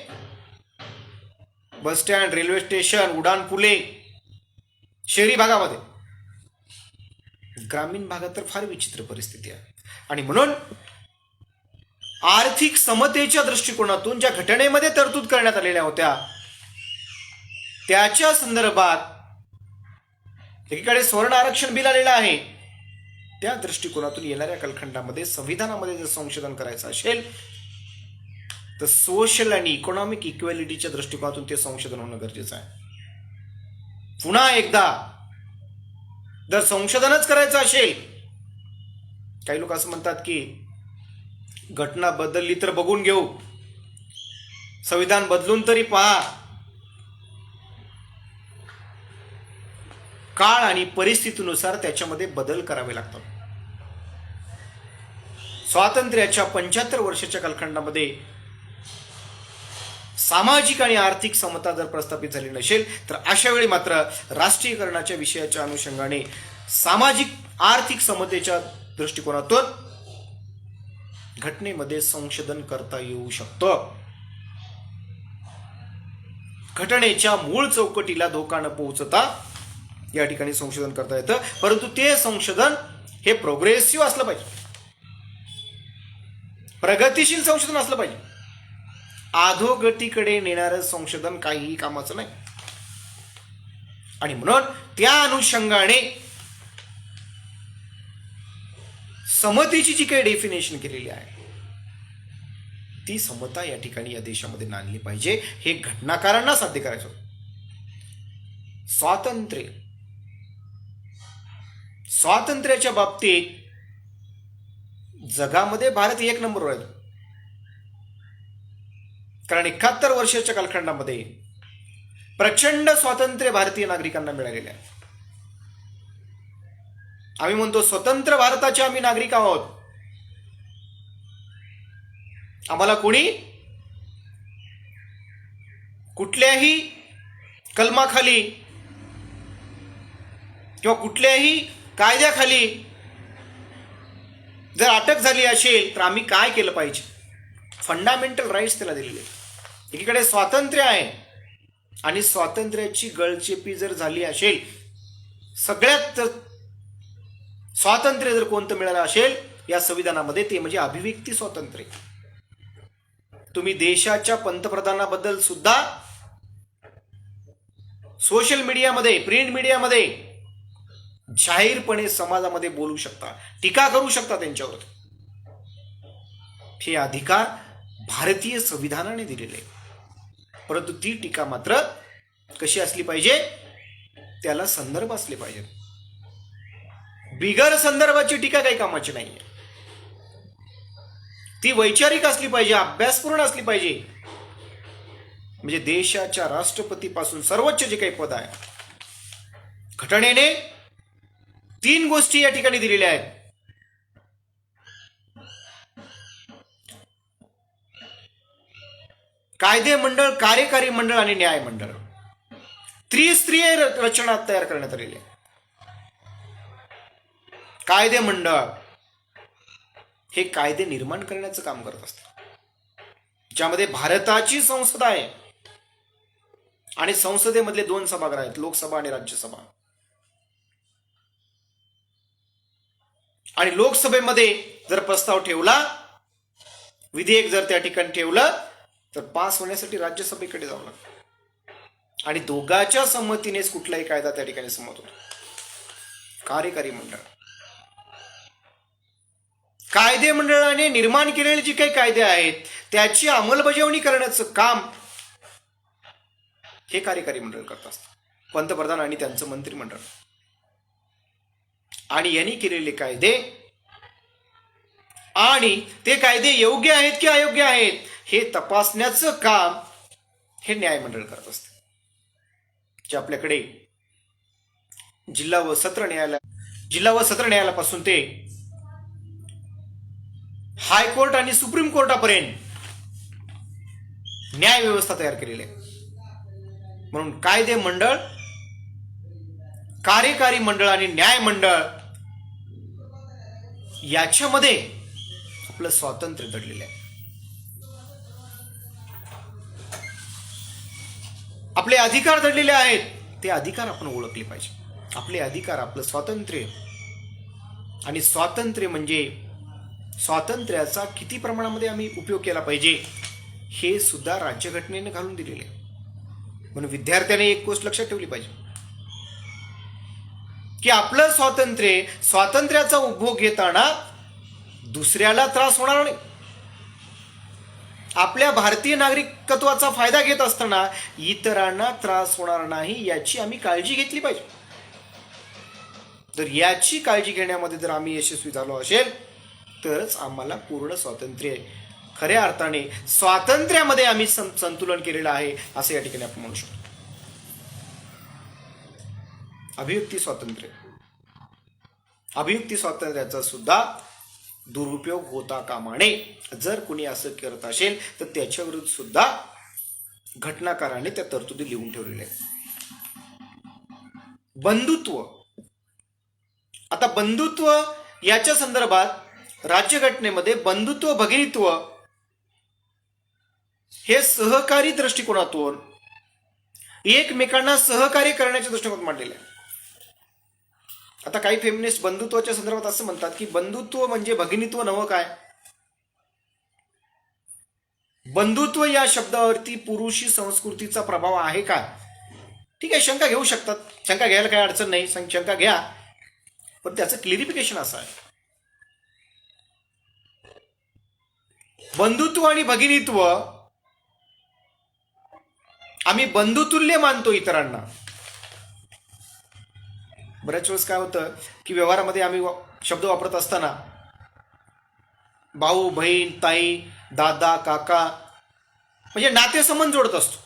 Speaker 1: बस स्टँड, रेल्वे स्टेशन, उड्डाणपुले शहरी भागामध्ये. ग्रामीण भागात तर फार विचित्र परिस्थिती आहे. आणि म्हणून आर्थिक समतेच्या दृष्टिकोनातून ज्या घटनेमध्ये तरतूद करण्यात आलेल्या होत्या त्याच्या संदर्भात एकीकडे स्वर्ण आरक्षण बिल आलेलं आहे, त्या दृष्टिकोनातून येणाऱ्या कालखंडामध्ये संविधानामध्ये जर संशोधन करायचं असेल तर सोशल आणि इकॉनॉमिक इक्वॅलिटीच्या दृष्टिकोनातून ते संशोधन होणं गरजेचं आहे. पुन्हा एकदा जर संशोधनच करायचं असेल, काही लोक असं म्हणतात की घटना बदलली तर बघून घेऊ, संविधान बदलून तरी पहा. काळ आणि परिस्थितीनुसार त्याच्यामध्ये बदल करावे लागतात. स्वातंत्र्याच्या 75 वर्षाच्या कालखंडामध्ये सामाजिक आणि आर्थिक समता जर प्रस्थापित झाली नसेल तर अशा वेळी मात्र राष्ट्रीयकरणाच्या विषयाच्या अनुषंगाने सामाजिक आर्थिक समतेच्या दृष्टिकोनातून घटनेमध्ये संशोधन करता येऊ शकतं. घटनेच्या मूळ चौकटीला धोका न पोहोचता या ठिकाणी संशोधन करता येतं. परंतु ते संशोधन हे प्रोग्रेसिव्ह असलं पाहिजे, प्रगतिशील संशोधन असलं पाहिजे. अधोगतीकडे नेणारं संशोधन काहीही कामाचं नाही. आणि म्हणून त्या अनुषंगाने समतेची जी काही डेफिनेशन केलेली आहे ती समता या ठिकाणी या देशामध्ये नांदली पाहिजे. हे घटनाकारांना साध्य करायचं. स्वातंत्र्याच्या बाबतीत जगामध्ये भारत 1 नंबरवर आहे. कारण 71 वर्षाच्या कालखंडामध्ये प्रचंड स्वातंत्र्य भारतीय नागरिकांना मिळालेले आहे. आम्ही म्हणतो स्वतंत्र भारताचे आम्ही नागरिक आहोत. आम्हाला कोणी कुठल्याही कलमाखाली किंवा कुठल्याही कायद्याखाली जर अटक झाली असेल तर आम्ही काय केलं पाहिजे, फंडामेंटल राईट्स त्याला दिलेले. एकीकडे स्वातंत्र्य आहे आणि स्वातंत्र्याची गळचेपी जर झाली असेल, सगळ्यात स्वातंत्र्य जर कोणतं मिळालं असेल या संविधानामध्ये ते म्हणजे अभिव्यक्ती स्वातंत्र्य. तुम्ही देशाच्या पंतप्रधानाबद्दल सुद्धा सोशल मीडियामध्ये, प्रिंट मीडियामध्ये जाहीरपणे समाजामध्ये बोलू शकता, टीका करू शकता त्यांच्यावर. हे अधिकार भारतीय संविधानाने दिलेले. परंतु ती टीका मात्र कशी असली पाहिजे, त्याला संदर्भ असले पाहिजे. बिगर संदर्भाची टीका काही कामाची नाहीये. ती वैचारिक असली पाहिजे, अभ्यासपूर्ण असली पाहिजे. म्हणजे देशाच्या राष्ट्रपतीपासून सर्वोच्च जे काही पद आहे, घटनेने 3 गोष्टी या ठिकाणी दिलेल्या आहेत. कायदे मंडळ, कार्यकारी मंडळ आणि न्याय मंडळ. त्रिस्तरीय रचना तयार करण्यात आलेली आहे. कायदे मंडळ हे कायदे निर्माण करण्याचं काम करत असतं, ज्यामध्ये भारताची संसद आहे आणि संसदेमधले 2 सभागृह आहेत, लोकसभा आणि राज्यसभा. आणि लोकसभेमध्ये जर प्रस्ताव ठेवला, विधेयक जर त्या ठिकाणी ठेवलं, तर पास होण्यासाठी राज्यसभेकडे जावं लागतं आणि दोघांच्या संमतीनेच कुठलाही कायदा त्या ठिकाणी संमत होतो. कार्यकारी मंडळ, कायदे मंडळाने निर्माण केलेले जे काही कायदे आहेत त्याची अंमलबजावणी करण्याचं काम हे कार्यकारी मंडळ करत असतं, पंतप्रधान आणि त्यांचं मंत्रिमंडळ. आणि यांनी केलेले कायदे आणि ते कायदे योग्य आहेत की अयोग्य आहेत हे तपासण्याचं काम हे न्यायमंडळ करत असते, जे आपल्याकडे जिल्हा व सत्र न्यायालयापासून ते हायकोर्ट आणि सुप्रीम कोर्टापर्यंत न्याय व्यवस्था तयार केलेली आहे. म्हणून कायदे मंडळ, कार्यकारी मंडळ आणि न्याय मंडळ याच्यामध्ये आपलं स्वातंत्र्य दडलेलं आहे. आपले अधिकार दडलेले आहेत, ते अधिकार आपण ओळखले पाहिजे. आपले अधिकार, आपलं स्वातंत्र्य आणि स्वातंत्र्य म्हणजे स्वातंत्र्याचा किती प्रमाणामध्ये आम्ही उपयोग केला पाहिजे हे सुद्धा राज्यघटनेने घालून दिलेले आहे. म्हणून विद्यार्थ्याने एक गोष्ट लक्षात ठेवली पाहिजे की आपलं स्वातंत्र्याचा उपभोग घेताना दुसऱ्याला त्रास होणार नाही. आपल्या भारतीय नागरिकत्वाचा फायदा घेत असताना इतरांना त्रास होणार नाही याची आम्ही काळजी घेतली पाहिजे. तर याची काळजी घेण्यामध्ये जर आम्ही यशस्वी झालो असेल तरच आम्हाला पूर्ण स्वातंत्र्य, खऱ्या अर्थाने स्वातंत्र्यामध्ये आम्ही संतुलन केलेलं आहे असं या ठिकाणी आपण म्हणू शकतो. अभिव्यक्ती स्वातंत्र्याचा सुद्धा दुरुपयोग होता कामा नये. जर कुणी असं करत असेल तर त्याच्या विरुद्ध सुद्धा घटनाकाराने त्या तरतुदी लिहून ठेवलेल्या आहेत. बंधुत्व, आता बंधुत्व याच्या संदर्भात राज्यघटनेमध्ये बंधुत्व, भगिनीत्व हे सहकारी दृष्टिकोनातून एकमेकांना सहकार्य करण्याच्या दृष्टिकोनातून मांडलेलं आहे. आता काही फेमिनिस्ट बंधुत्वाच्या संदर्भात असं म्हणतात की बंधुत्व म्हणजे भगिनीत्व नवं काय. बंधुत्व या शब्दावरती पुरुषी संस्कृतीचा प्रभाव आहे का? ठीक आहे, शंका घेऊ शकतात, शंका घ्यायला काही अडचण नाही, शंका घ्या, पण त्याचं क्लिअरिफिकेशन असं आहे. बंधुत्व आणि भगिनीत्व आम्ही बंधुतुल्य मानतो इतरांना. बऱ्याच वेळेस काय होतं की व्यवहारामध्ये आम्ही शब्द वापरत असताना भाऊ, बहीण, ताई, दादा, काका म्हणजे नातेसंबंध जोडत असतो.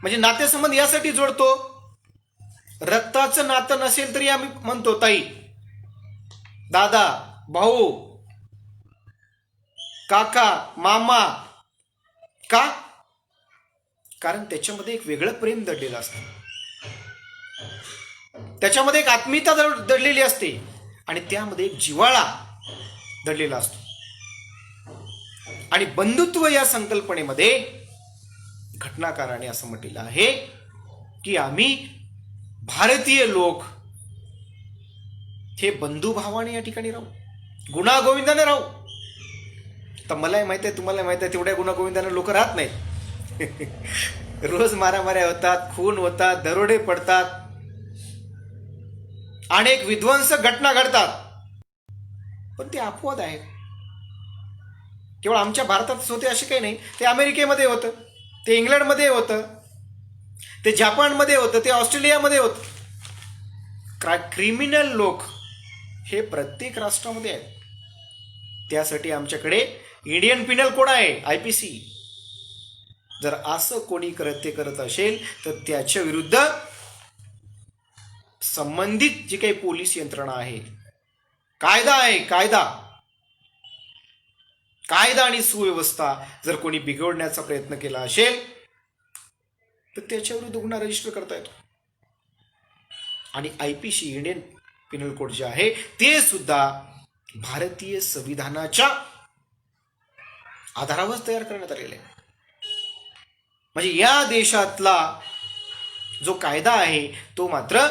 Speaker 1: म्हणजे नातेसंबंध यासाठी जोडतो, रक्ताचं नातं नसेल तरी आम्ही म्हणतो ताई, दादा, भाऊ, काका, मामा. का? कारण त्याच्यामध्ये एक वेगळं प्रेम दडलेलं असतं, त्याच्यामध्ये एक आत्मीयता दडलेली असते आणि त्यामध्ये एक जिव्हाळा दडलेला असतो. आणि बंधुत्व या संकल्पनेमध्ये घटनाकाराने असं म्हटलेलं आहे की आम्ही भारतीय लोक हे बंधुभावाने या ठिकाणी राहू, गुणागोविंदाने राहू. तर मलाही माहित आहे, तुम्हाला माहित आहे, तेवढ्या गुणागोविंदाने लोक राहत नाहीत. रोज मारामाऱ्या होतात, खून होतात, दरोडे पडतात, अनेक विध्वंसक घटना घडतात. पण ते अपवाद आहेत. केवळ आमच्या भारतातच होते असे काही नाही. ते अमेरिकेमध्ये होतं, ते इंग्लंडमध्ये होतं, ते जपानमध्ये होतं, ते ऑस्ट्रेलियामध्ये होतं. क्रिमिनल लोक हे प्रत्येक राष्ट्रामध्ये आहेत. त्यासाठी आमच्याकडे इंडियन पिनल कोड आहे, IPC. जर असं कोणी कृत्य करत असेल तर त्याच्या विरुद्ध संबंधित जी काही पोलीस यंत्रणा आहे, कायदा आहे, कायदा आणि सुव्यवस्था जर कोणी बिघडण्याचा प्रयत्न केला असेल तर त्याच्या विरुद्ध गुन्हा रजिस्टर करता येतो. आणि IPC इंडियन पिनल कोड जे आहे ते सुद्धा भारतीय संविधानाच्या आधारावर तयार करण्यात आलेले आहे. म्हणजे या देशातला जो कायदा आहे तो मात्र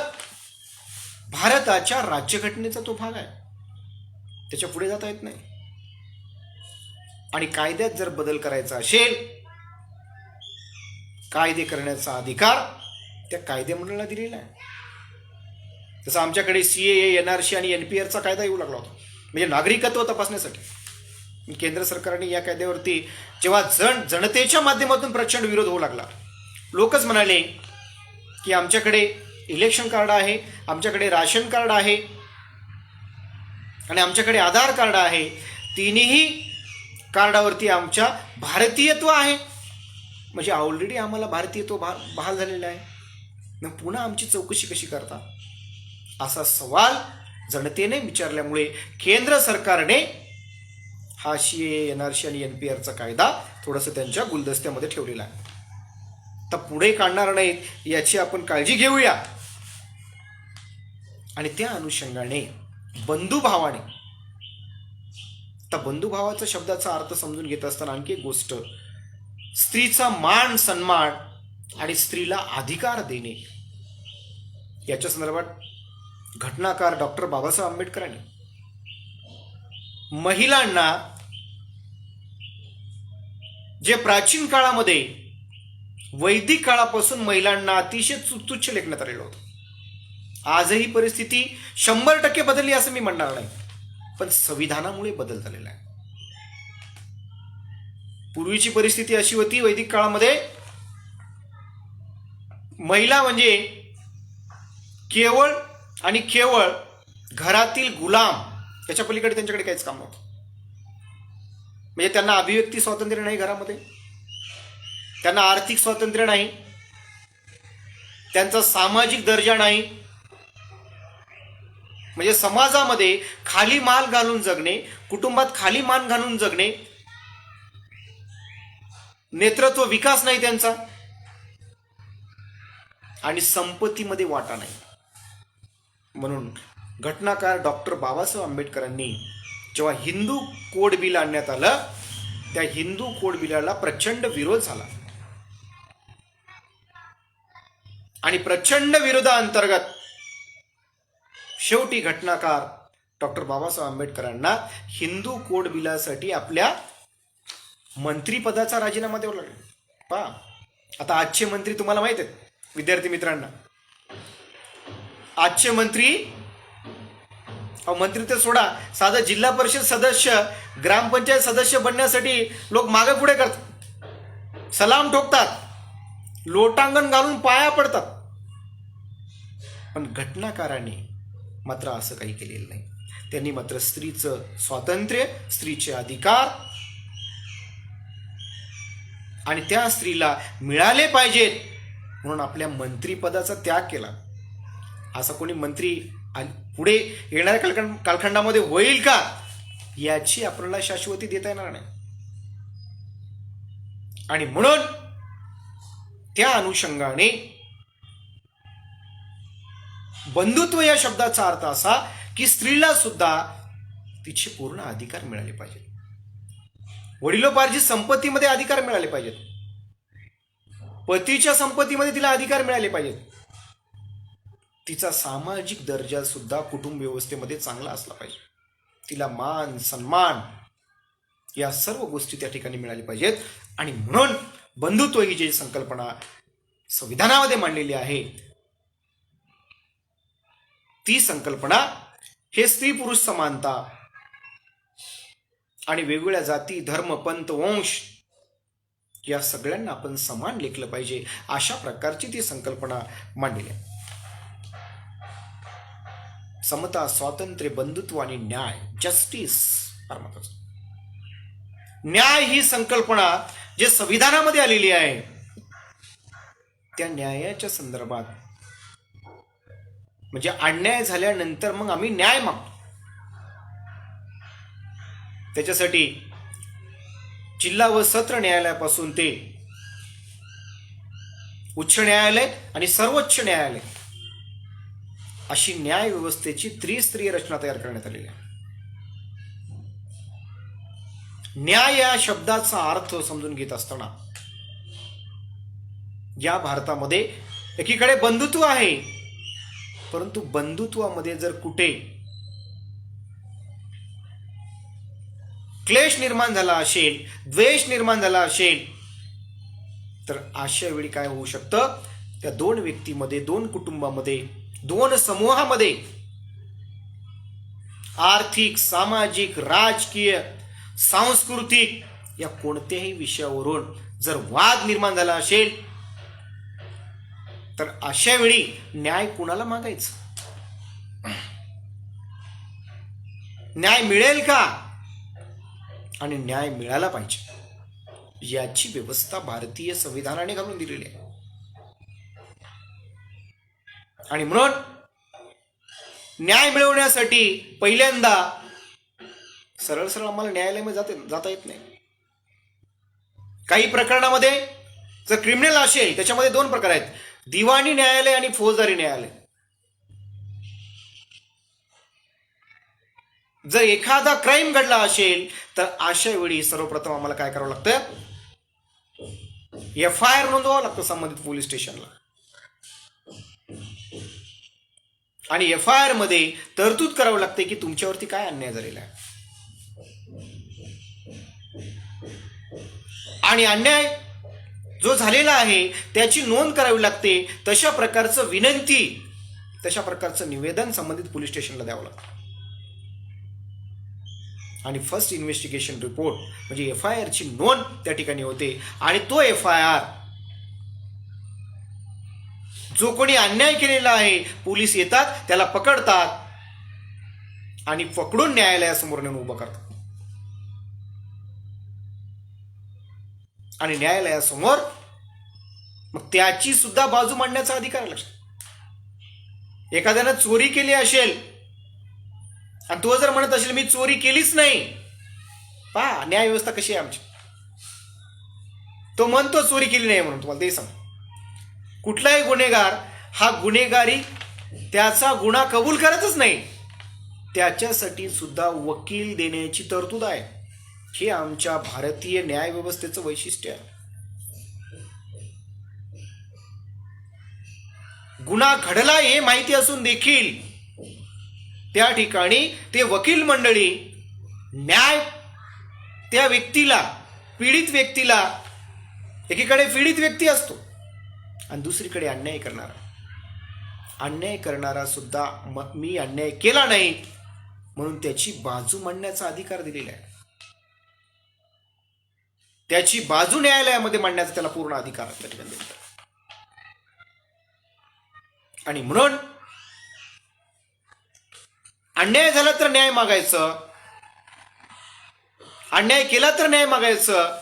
Speaker 1: भारताच्या राज्यघटनेचा तो भाग आहे, त्याच्या पुढे जाता येत नाही. आणि कायद्यात जर बदल करायचा असेल, कायदे करण्याचा अधिकार त्या कायदेमंडळाला दिलेला आहे. जसं आमच्याकडे CAA, NRC आणि NPRचा कायदा येऊ लागला होता, म्हणजे नागरिकत्व तपासण्यासाठी. केंद्र सरकारने या कायद्यावरती जेव्हा जनतेच्या माध्यमातून प्रचंड विरोध होऊ लागला, लोकच म्हणाले की आमच्याकडे इलेक्शन कार्ड आहे, आमच्याकडे राशन कार्ड आहे आणि आमच्याकडे आधार कार्ड आहे, तिन्ही कार्डावरती आमच्या भारतीयत्व आहे. म्हणजे ऑलरेडी आम्हाला भारतीयत्व बहाल झालेलं आहे, मग पुन्हा आमची चौकशी कशी करता, असा सवाल जनतेने विचारल्यामुळे केंद्र सरकारने हा CAA, NRC आणि NPRचा कायदा थोडंसं त्यांच्या गुलदस्त्यामध्ये ठेवलेला आहे. तर पुढे काढणार नाहीत याची आपण काळजी घेऊया. आणि त्या अनुषंगाने बंधुभावाने, तर बंधुभावाचा शब्दाचा अर्थ समजून घेत असताना आणखी एक गोष्ट, स्त्रीचा मान सन्मान आणि स्त्रीला अधिकार देणे, याच्या संदर्भात घटनाकार डॉक्टर बाबासाहेब आंबेडकरांनी महिलांना जे प्राचीन काळामध्ये वैदिक काळापासून महिलांना अतिशय तुच्छ लेखण्यात आलेलं होतं. आजही परिस्थिती 100% बदलली असं मी म्हणणार नाही, पण संविधानामुळे बदल झालेला आहे. पूर्वीची परिस्थिती अशी होती, वैदिक काळामध्ये महिला म्हणजे केवळ आणि केवळ घरातील गुलाम, त्याच्या पलीकडे त्यांच्याकडे काहीच काम नव्हतं. म्हणजे त्यांना अभिव्यक्ती स्वातंत्र्य नाही घरामध्ये, त्यांना आर्थिक स्वातंत्र्य नाही, त्यांचा सामाजिक दर्जा नाही. म्हणजे समाजामध्ये खाली मान घालून जगणे, कुटुंबात खाली मान घालून जगणे, नेतृत्व विकास नाही त्यांचा, आणि संपत्तीमध्ये वाटा नाही. म्हणून घटनाकार डॉक्टर बाबासाहेब आंबेडकरांनी जेव्हा हिंदू कोड बिल आणण्यात आलं, त्या हिंदू कोड बिलाला प्रचंड विरोध झाला. आणि प्रचंड विरोधाअंतर्गत शेवटी घटनाकार डॉक्टर बाबासाहेब आंबेडकरांना हिंदू कोड बिलासाठी आपल्या मंत्रीपदाचा राजीनामा द्यावा लागला. पहा, आता आजचे मंत्री तुम्हाला माहित आहेत विद्यार्थी मित्रांना, आजचे मंत्री तर सोडा, साधं जिल्हा परिषद सदस्य, ग्रामपंचायत सदस्य बनण्यासाठी लोक मागे पुढे करतात, सलाम ठोकतात, लोटांगण घालून पाया पडतात. पण घटनाकारांनी मात्र असं काही केलेलं नाही. त्यांनी मात्र स्त्रीचं स्वातंत्र्य, स्त्रीचे अधिकार आणि त्या स्त्रीला मिळाले पाहिजेत म्हणून आपल्या मंत्रीपदाचा त्याग केला. असा कोणी मंत्री पुढे येणाऱ्या कालखंडामध्ये होईल का, याची आपल्याला शाश्वती देता येणार नाही. आणि म्हणून त्या अनुषंगाने बंधुत्व या शब्दाचा अर्थ असा की स्त्रीला सुद्धा तिचे पूर्ण अधिकार मिळाले पाहिजेत, वडिलोपार्जित संपत्तीमध्ये अधिकार मिळाले पाहिजेत, पतीच्या संपत्तीमध्ये तिला अधिकार मिळाले पाहिजेत, तिचा सामाजिक दर्जा सुद्धा कुटुंब व्यवस्थेमध्ये चांगला असला पाहिजे, तिला मान सन्मान या सर्व गोष्टी त्या ठिकाणी मिळाल्या पाहिजेत. आणि म्हणून बंधुत्व ही जी संकल्पना संविधानामध्ये मांडलेली आहे, ती संकल्पना हे स्त्री पुरुष समानता आणि वेगवेगळ्या जाती, धर्म, पंथ, वंश या सगळ्यांना आपण समान लेखलं पाहिजे, अशा प्रकारची ती संकल्पना मांडलेली आहे. समता, स्वातंत्र्य, बंधुत्व आणि न्याय, जस्टिस फार महत्वाचं. न्याय ही संकल्पना जे संविधानामध्ये आलेली आहे त्या न्यायाच्या संदर्भात, म्हणजे अन्याय झाल्यानंतर मग आम्ही न्याय मागतो. त्याच्यासाठी जिल्हा व सत्र न्यायालयापासून ते उच्च न्यायालय आणि सर्वोच्च न्यायालय अशी न्याय व्यवस्थेची त्रिस्तरीय रचना तयार करण्यात आलेली आहे. न्याय या शब्दाचा अर्थ समजून घेत असताना या भारतामध्ये एकीकडे बंधुत्व आहे, परंतु बंधुत्वामध्ये जर कुठे क्लेश निर्माण झाला असेल, द्वेष निर्माण झाला असेल, तर अशा वेळी काय होऊ शकतं, त्या दोन व्यक्तीमध्ये, दोन कुटुंबामध्ये, दोन समूहामध्ये आर्थिक, सामाजिक, राजकीय, सांस्कृतिक या कोणत्याही विषयावरून जर वाद निर्माण झाला असेल तर अशा वेळी न्याय कुणाला मागायचं? न्याय मिळेल का? आणि न्याय मिळाला पाहिजे याची व्यवस्था भारतीय संविधानाने घालून दिलेली आहे. आणि म्हणून न्याय मिळवण्यासाठी पहिल्यांदा सरळ सरळ आम्हाला न्यायालयामध्ये जाता येत नाही. काही प्रकरणामध्ये जर क्रिमिनल असेल त्याच्यामध्ये दोन प्रकार आहेत, दिवाणी न्यायालय आणि फौजदारी न्यायालय. जर एखादा क्राईम घडला असेल तर अशा वेळी सर्वप्रथम आम्हाला काय करावं लागतं, FIR नोंदवावं लागतं संबंधित पोलीस स्टेशनला. आणि FIR मध्ये तरतूद करावं लागते की तुमच्यावरती काय अन्याय झालेला आहे. आणि अन्याय जो झालेला आहे त्याची नोंद करावी लागते. तशा प्रकारचं विनंती, तशा प्रकारचं निवेदन संबंधित पोलीस स्टेशनला द्यावं लागतं. आणि फर्स्ट इन्व्हेस्टिगेशन रिपोर्ट म्हणजे FIR ची नोंद त्या ठिकाणी होते. आणि तो FIR जो कोणी अन्याय केलेला आहे, पोलीस येतात, त्याला पकडतात आणि पकडून न्यायालयासमोर नेऊन उभं करतात. आणि न्यायालयासमोर मग त्याची सुद्धा बाजू मांडण्याचा अधिकार आहे. लक्षात, एखाद्यानं चोरी केली असेल आणि तो जर म्हणत असेल मी चोरी केलीच नाही, पहा न्याय व्यवस्था कशी आहे आमची. तो म्हणतो चोरी केली नाही म्हणून, तुम्हाला ते सांग. कुठलाही गुन्हेगार हा गुन्हेगारी त्याचा गुन्हा कबूल करतच नाही, त्याच्यासाठी सुद्धा वकील देण्याची तरतूद आहे. हे आमच्या भारतीय न्याय व्यवस्थेचं वैशिष्ट्य आहे. गुन्हा घडला हे माहिती असून देखील त्या ठिकाणी ते वकील मंडळी न्याय त्या व्यक्तीला, पीडित व्यक्तीला, एकीकडे पीडित व्यक्ती असतो आणि दुसरीकडे अन्याय करणारा सुद्धा मी अन्याय केला नाही म्हणून त्याची बाजू मांडण्याचा अधिकार दिलेला आहे. त्याची बाजू न्यायालयामध्ये मांडण्याचा त्याला पूर्ण अधिकार आहे. आणि म्हणून अन्याय झाला तर न्याय मागायचं, अन्याय केला तर न्याय मागायचं,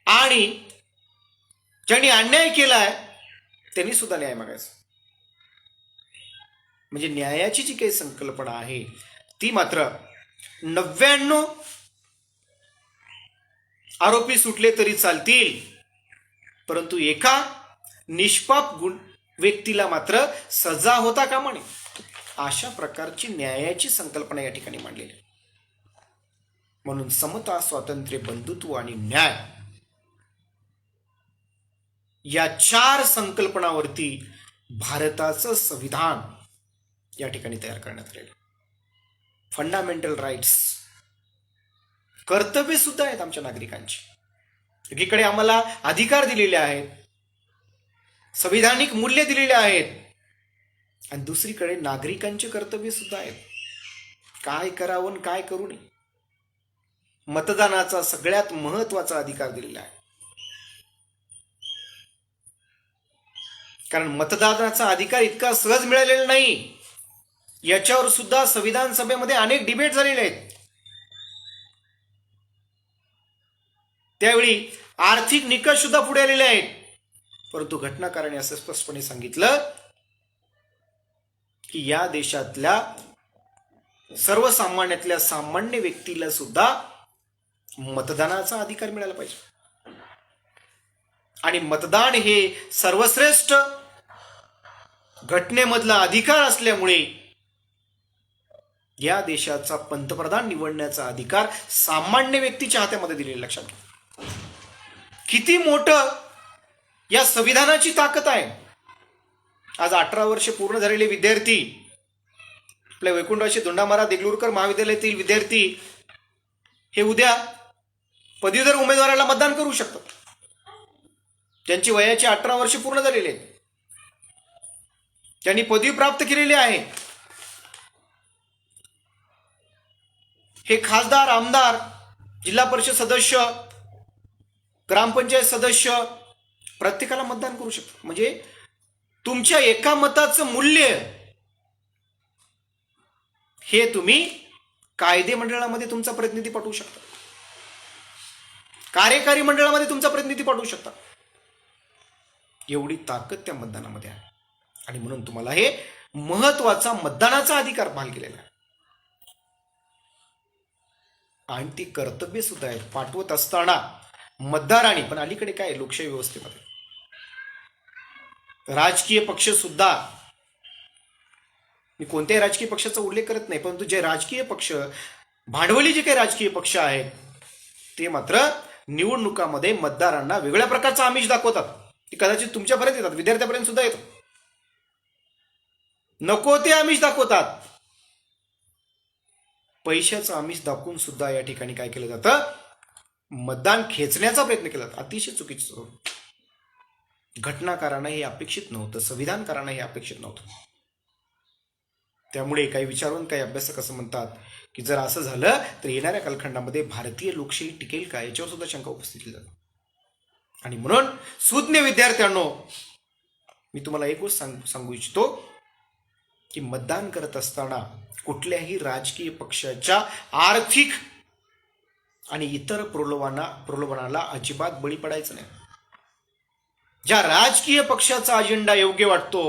Speaker 1: आणि ज्यांनी अन्याय केलाय त्यांनी सुद्धा न्याय मागायचा. म्हणजे न्यायाची जी काही संकल्पना आहे ती मात्र 99 आरोपी सुटले तरी चालतील, परंतु एका निष्पाप व्यक्तीला मात्र सजा होता कामा नये, अशा प्रकारची न्यायाची संकल्पना या ठिकाणी मांडलेली. म्हणून समता, स्वातंत्र्य, बंधुत्व आणि न्याय या 4 संकल्पनावरती भारताचं संविधान या ठिकाणी तयार करण्यात आलेलं. फंडामेंटल राईट्स, कर्तव्य सुद्धा आहेत आमच्या नागरिकांची. एकीकडे आम्हाला अधिकार दिलेले आहेत, संविधानिक मूल्य दिलेले आहेत, आणि दुसरीकडे नागरिकांचे कर्तव्य सुद्धा आहेत. काय करावं काय करू नये, मतदानाचा सगळ्यात महत्वाचा अधिकार दिलेला आहे. कारण मतदानाचा अधिकार इतका सहज मिळालेला नाही. याच्यावर सुद्धा संविधान सभेमध्ये अनेक डिबेट झालेले आहेत. त्यावेळी आर्थिक निकष सुद्धा पुढे आलेले आहेत. परंतु घटनाकाराने असं स्पष्टपणे सांगितलं की या देशातल्या सर्वसामान्यातल्या सामान्य व्यक्तीला सुद्धा मतदानाचा अधिकार मिळाला पाहिजे. आणि मतदान हे सर्वश्रेष्ठ घटनेमधला अधिकार असल्यामुळे या देशाचा पंतप्रधान निवडण्याचा अधिकार सामान्य व्यक्तीच्या हातामध्ये दिलेला. लक्षात घ्या किती मोठं या संविधानाची ताकद आहे. आज 18 वर्ष पूर्ण झालेले विद्यार्थी, आपल्या वैकुंठवासी धोंडामारा देगलूरकर महाविद्यालयातील विद्यार्थी हे उद्या पदवीधर उमेदवाराला मतदान करू शकतात. त्यांची वयाची 18 वर्ष पूर्ण झालेले आहेत, त्यांनी पदवी प्राप्त केलेली आहे. हे खासदार, आमदार, जिल्हा परिषद सदस्य, ग्रामपंचायत सदस्य प्रत्येकाला मतदान करू शकतात. म्हणजे तुमच्या एका मताचं मूल्य हे तुम्ही कायदे मंडळामध्ये तुमचा प्रतिनिधी पाठवू शकता, कार्यकारी मंडळामध्ये तुमचा प्रतिनिधी पाठवू शकता. एवढी ताकद त्या मतदानामध्ये आहे. आणि म्हणून तुम्हाला हे महत्वाचा मतदानाचा अधिकार बहाल केलेला आहे. आणि ती कर्तव्य सुद्धा आहेत पाठवत असताना मतदारांनी. पण अलीकडे काय लोकशाही व्यवस्थेमध्ये राजकीय पक्ष सुद्धा, मी कोणत्याही राजकीय पक्षाचा उल्लेख करत नाही, परंतु जे राजकीय पक्ष, भांडवली जे काही राजकीय पक्ष आहेत ते मात्र निवडणुकामध्ये मतदारांना वेगळ्या प्रकारचा आमिष दाखवतात. ते कदाचित तुमच्यापर्यंत येतात, विद्यार्थ्यापर्यंत सुद्धा येतात. नको ते आमिष दाखवतात. पैशाचं आमिष दाखवून सुद्धा या ठिकाणी काय केलं जातं, मतदान खेचण्याचा प्रयत्न केला जातो. अतिशय चुकीचं. घटनाकारांना हे अपेक्षित नव्हतं, संविधानकारांना हे अपेक्षित नव्हतं. त्यामुळे काही विचारून काही अभ्यासक असं म्हणतात की जर असं झालं तर येणाऱ्या कालखंडामध्ये भारतीय लोकशाही टिकेल का, याच्यावर सुद्धा शंका उपस्थित केली जाते. आणि म्हणून सुज्ञ विद्यार्थ्यांनो, मी तुम्हाला एक गोष्ट सांगू इच्छितो की मतदान करत असताना कुठल्याही राजकीय पक्षाच्या आर्थिक आणि इतर प्रलोभनाला अजिबात बळी पडायचं नाही. ज्या राजकीय पक्षाचा अजेंडा योग्य वाटतो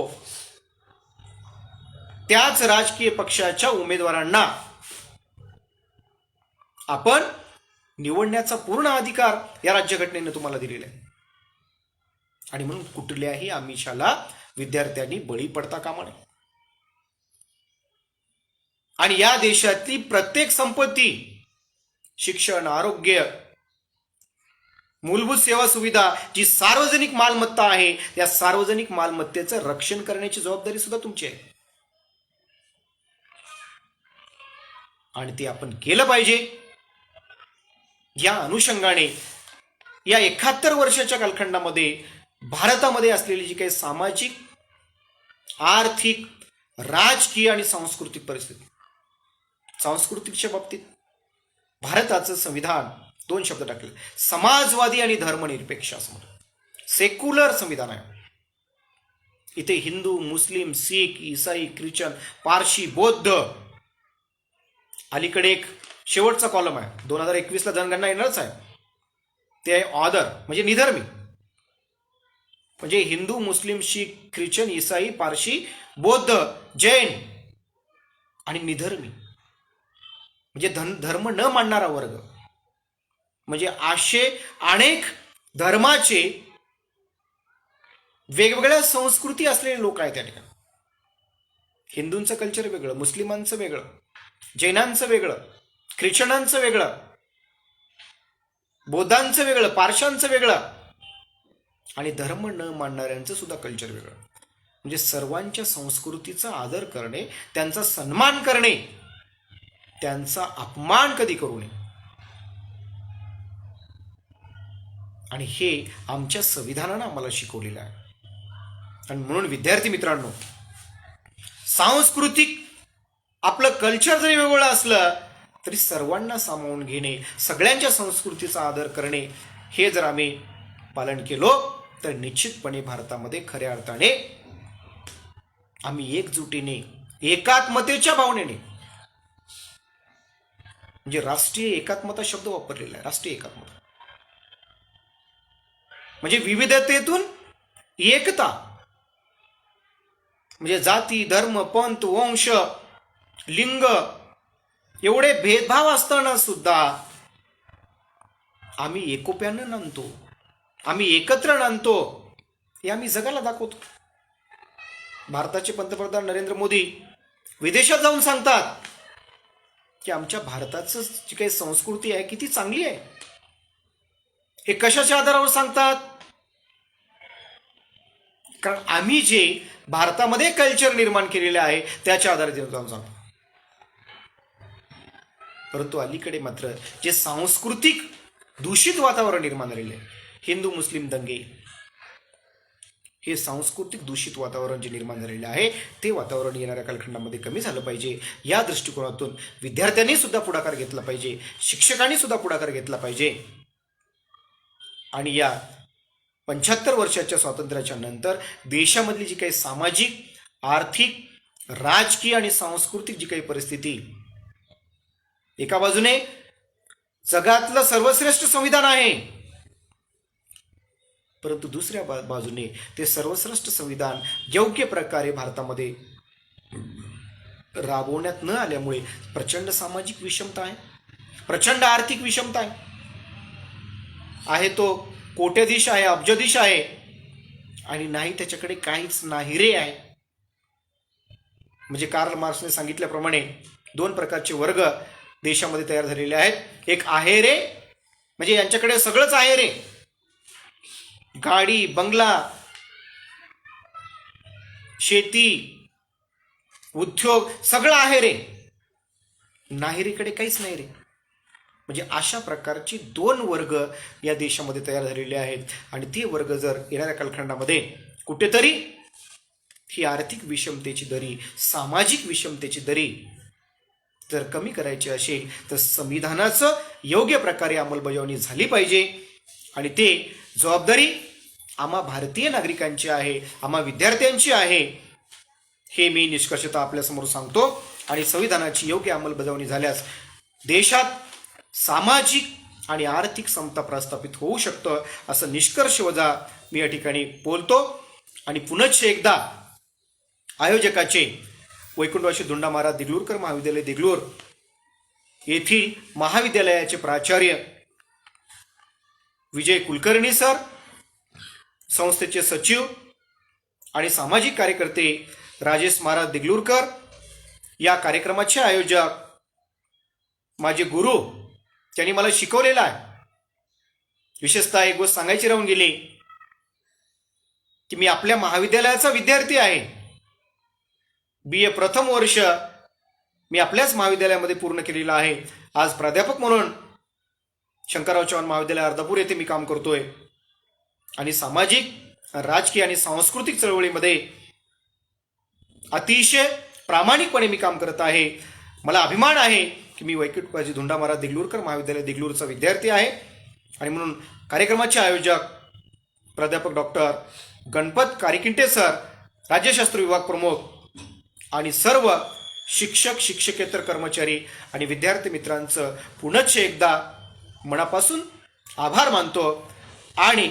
Speaker 1: त्याच राजकीय पक्षाच्या उमेदवारांना आपण निवडण्याचा पूर्ण अधिकार या राज्यघटनेने तुम्हाला दिलेला आहे. आणि म्हणून कुठल्याही आमिषाला विद्यार्थ्यांनी बळी पडता कामा नये. आणि या देशातली प्रत्येक संपत्ती, शिक्षण, आरोग्य, मूलभूत सेवा सुविधा, जी सार्वजनिक मालमत्ता आहे, या सार्वजनिक मालमत्तेचं रक्षण करण्याची जबाबदारी सुद्धा तुमची आहे. आणि ते आपण केलं पाहिजे. या अनुषंगाने या 71 वर्षाच्या कालखंडामध्ये भारतामध्ये असलेली जी काही सामाजिक, आर्थिक, राजकीय आणि सांस्कृतिक परिस्थिती, सांस्कृतिकच्या बाबतीत भारताचं संविधान 2 शब्द टाकले, समाजवादी आणि धर्मनिरपेक्ष असं म्हणतो. सेक्युलर संविधान आहे. इथे हिंदू, मुस्लिम, सिख, ईसाई, ख्रिश्चन, पारशी, बौद्ध. अलीकडे एक शेवटचा कॉलम आहे, 2021ला जनगणना येणारच आहे, ते आहे ऑदर, म्हणजे निधर्मी. म्हणजे हिंदू, मुस्लिम, शीख, ख्रिश्चन, ईसाई, पारशी, बौद्ध, जैन आणि निधर्मी, म्हणजे धर्म न मानणारा वर्ग. म्हणजे असे अनेक धर्माचे वेगवेगळ्या संस्कृती असलेले लोक आहेत त्या ठिकाणी. हिंदूंचं कल्चर वेगळं, मुस्लिमांचं वेगळं, जैनांचं वेगळं, ख्रिश्चनांचं वेगळं, बौद्धांचं वेगळं, पारशांचं वेगळं आणि धर्म न मानणाऱ्यांचं सुद्धा कल्चर वेगळं. म्हणजे सर्वांच्या संस्कृतीचा आदर करणे, त्यांचा सन्मान करणे, त्यांचा अपमान कधी करू नये. आणि हे आमच्या संविधानानं आम्हाला शिकवलेलं आहे. आणि म्हणून विद्यार्थी मित्रांनो, सांस्कृतिक आपलं कल्चर जरी वेगळं असलं तरी सर्वांना सामावून घेणे, सगळ्यांच्या संस्कृतीचा आदर करणे, हे जर आम्ही पालन केलो तर निश्चितपणे भारतामध्ये खऱ्या अर्थाने आम्ही एकजुटीने, एकात्मतेच्या भावनेने, म्हणजे राष्ट्रीय एकात्मता शब्द वापरलेला आहे, राष्ट्रीय एकात्मता, म्हणजे विविधतेतून एकता, म्हणजे जाती, धर्म, पंथ, वंश, लिंग एवढे भेदभाव असताना सुद्धा आम्ही एकोप्यानं नांदतो, आम्ही एकत्र नांदतो, हे आम्ही जगाला दाखवतो. भारताचे पंतप्रधान नरेंद्र मोदी विदेशात जाऊन सांगतात की आमच्या भारताचं जी काही संस्कृती आहे किती चांगली आहे. हे कशाच्या आधारावर सांगतात? कारण आम्ही जे भारतामध्ये कल्चर निर्माण केलेले आहे त्याच्या आधारे जाऊन सांगतो. परंतु अलीकडे मात्र जे सांस्कृतिक दूषित वातावरण निर्माण झालेले आहे, हिंदू मुस्लिम दंगे, हे सांस्कृतिक दूषित वातावरण जे निर्माण झालेलं आहे ते वातावरण येणाऱ्या कालखंडामध्ये कमी झालं पाहिजे. या दृष्टिकोनातून विद्यार्थ्यांनी सुद्धा पुढाकार घेतला पाहिजे, शिक्षकांनी सुद्धा पुढाकार घेतला पाहिजे. आणि या 75 वर्षाच्या स्वातंत्र्याच्या नंतर देशामधली जी काही सामाजिक, आर्थिक, राजकीय आणि सांस्कृतिक जी काही परिस्थिती, एका बाजूने जगातलं सर्वश्रेष्ठ संविधान आहे, परंतु दुसऱ्या बाजूने ते सर्वश्रेष्ठ संविधान योग्य प्रकारे भारतामध्ये राबवण्यात न आल्यामुळे प्रचंड सामाजिक विषमता आहे, प्रचंड आर्थिक विषमता आहे. तो कोट्याधीश आहे, अब्जाधीश आहे, आणि नाही त्याच्याकडे काहीच नाही रे आहे. म्हणजे कार्ल मार्क्सने सांगितल्याप्रमाणे 2 प्रकारचे वर्ग देशामध्ये तयार झालेले आहेत. एक आहे रे, म्हणजे यांच्याकडे सगळंच आहे रे, गाडी, बंगला, शेती, उद्योग सगळं आहे रे, नाहीरेकडे काहीच नाही रे. म्हणजे अशा प्रकारचे 2 वर्ग या देशामध्ये तयार झालेले आहेत. आणि ते वर्ग जर येणाऱ्या कालखंडामध्ये कुठेतरी ही आर्थिक विषमतेची दरी, सामाजिक विषमतेची दरी जर कमी करायची असेल तर संविधानाचं योग्य प्रकारे अंमलबजावणी झाली पाहिजे. आणि ते जबाबदारी आम्हा भारतीय नागरिकांची आहे, आम्हा विद्यार्थ्यांची आहे, हे मी निष्कर्षतः आपल्यासमोर सांगतो. आणि संविधानाची योग्य अंमलबजावणी झाल्यास देशात सामाजिक आणि आर्थिक समता प्रस्थापित होऊ शकतं, असं निष्कर्ष वजा मी या ठिकाणी बोलतो. आणि पुनश्च एकदा आयोजकाचे वैकुंठवासी धोंडा महाराज देगलूरकर महाविद्यालय देगलूर येथील महाविद्यालयाचे प्राचार्य विजय कुलकर्णी सर, संस्थेचे सचिव आणि सामाजिक कार्यकर्ते राजेश महाराज देगलूरकर, या कार्यक्रमाचे आयोजक माझे गुरु, त्यांनी मला शिकवलेलं आहे. विशेषतः एक गोष्ट सांगायची राहून गेली की मी आपल्या महाविद्यालयाचा विद्यार्थी आहे. BA प्रथम वर्ष मी आपल्याच महाविद्यालयामध्ये पूर्ण केलेलं आहे. आज प्राध्यापक म्हणून शंकरराव चव्हाण महाविद्यालय अर्धापूर येथे मी काम करतोय. आणि सामाजिक, राजकीय आणि सांस्कृतिक चळवळीमध्ये अतिशय प्रामाणिकपणे मी काम करत आहे. मला अभिमान आहे की मी वैकुंठवासी धोंडा महाराज देगलूरकर महाविद्यालय देगलूरचा विद्यार्थी आहे. आणि म्हणून कार्यक्रमाचे आयोजक प्राध्यापक डॉक्टर गणपत कारिकिंटे सर, राज्यशास्त्र विभाग प्रमुख आणि सर्व शिक्षक, शिक्षकेतर कर्मचारी आणि विद्यार्थी मित्रांचं पुनश्च एकदा मनापासून आभार मानतो. आणि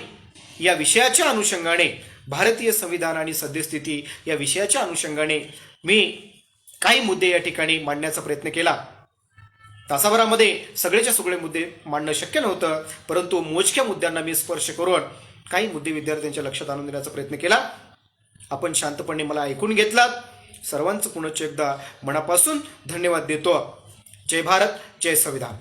Speaker 1: या विषयाच्या अनुषंगाने, भारतीय संविधान आणि सद्यस्थिती या विषयाच्या अनुषंगाने मी काही मुद्दे या ठिकाणी मांडण्याचा प्रयत्न केला. तासाभरामध्ये सगळेच्या सगळे मुद्दे मांडणं शक्य नव्हतं, परंतु मोजक्या मुद्द्यांना मी स्पर्श करून काही मुद्दे विद्यार्थ्यांच्या लक्षात आणून देण्याचा प्रयत्न केला. आपण शांतपणे मला ऐकून घेतलात. सर्वांचं पुनश्च एकदा मनापासून धन्यवाद देतो. जय भारत, जय संविधान.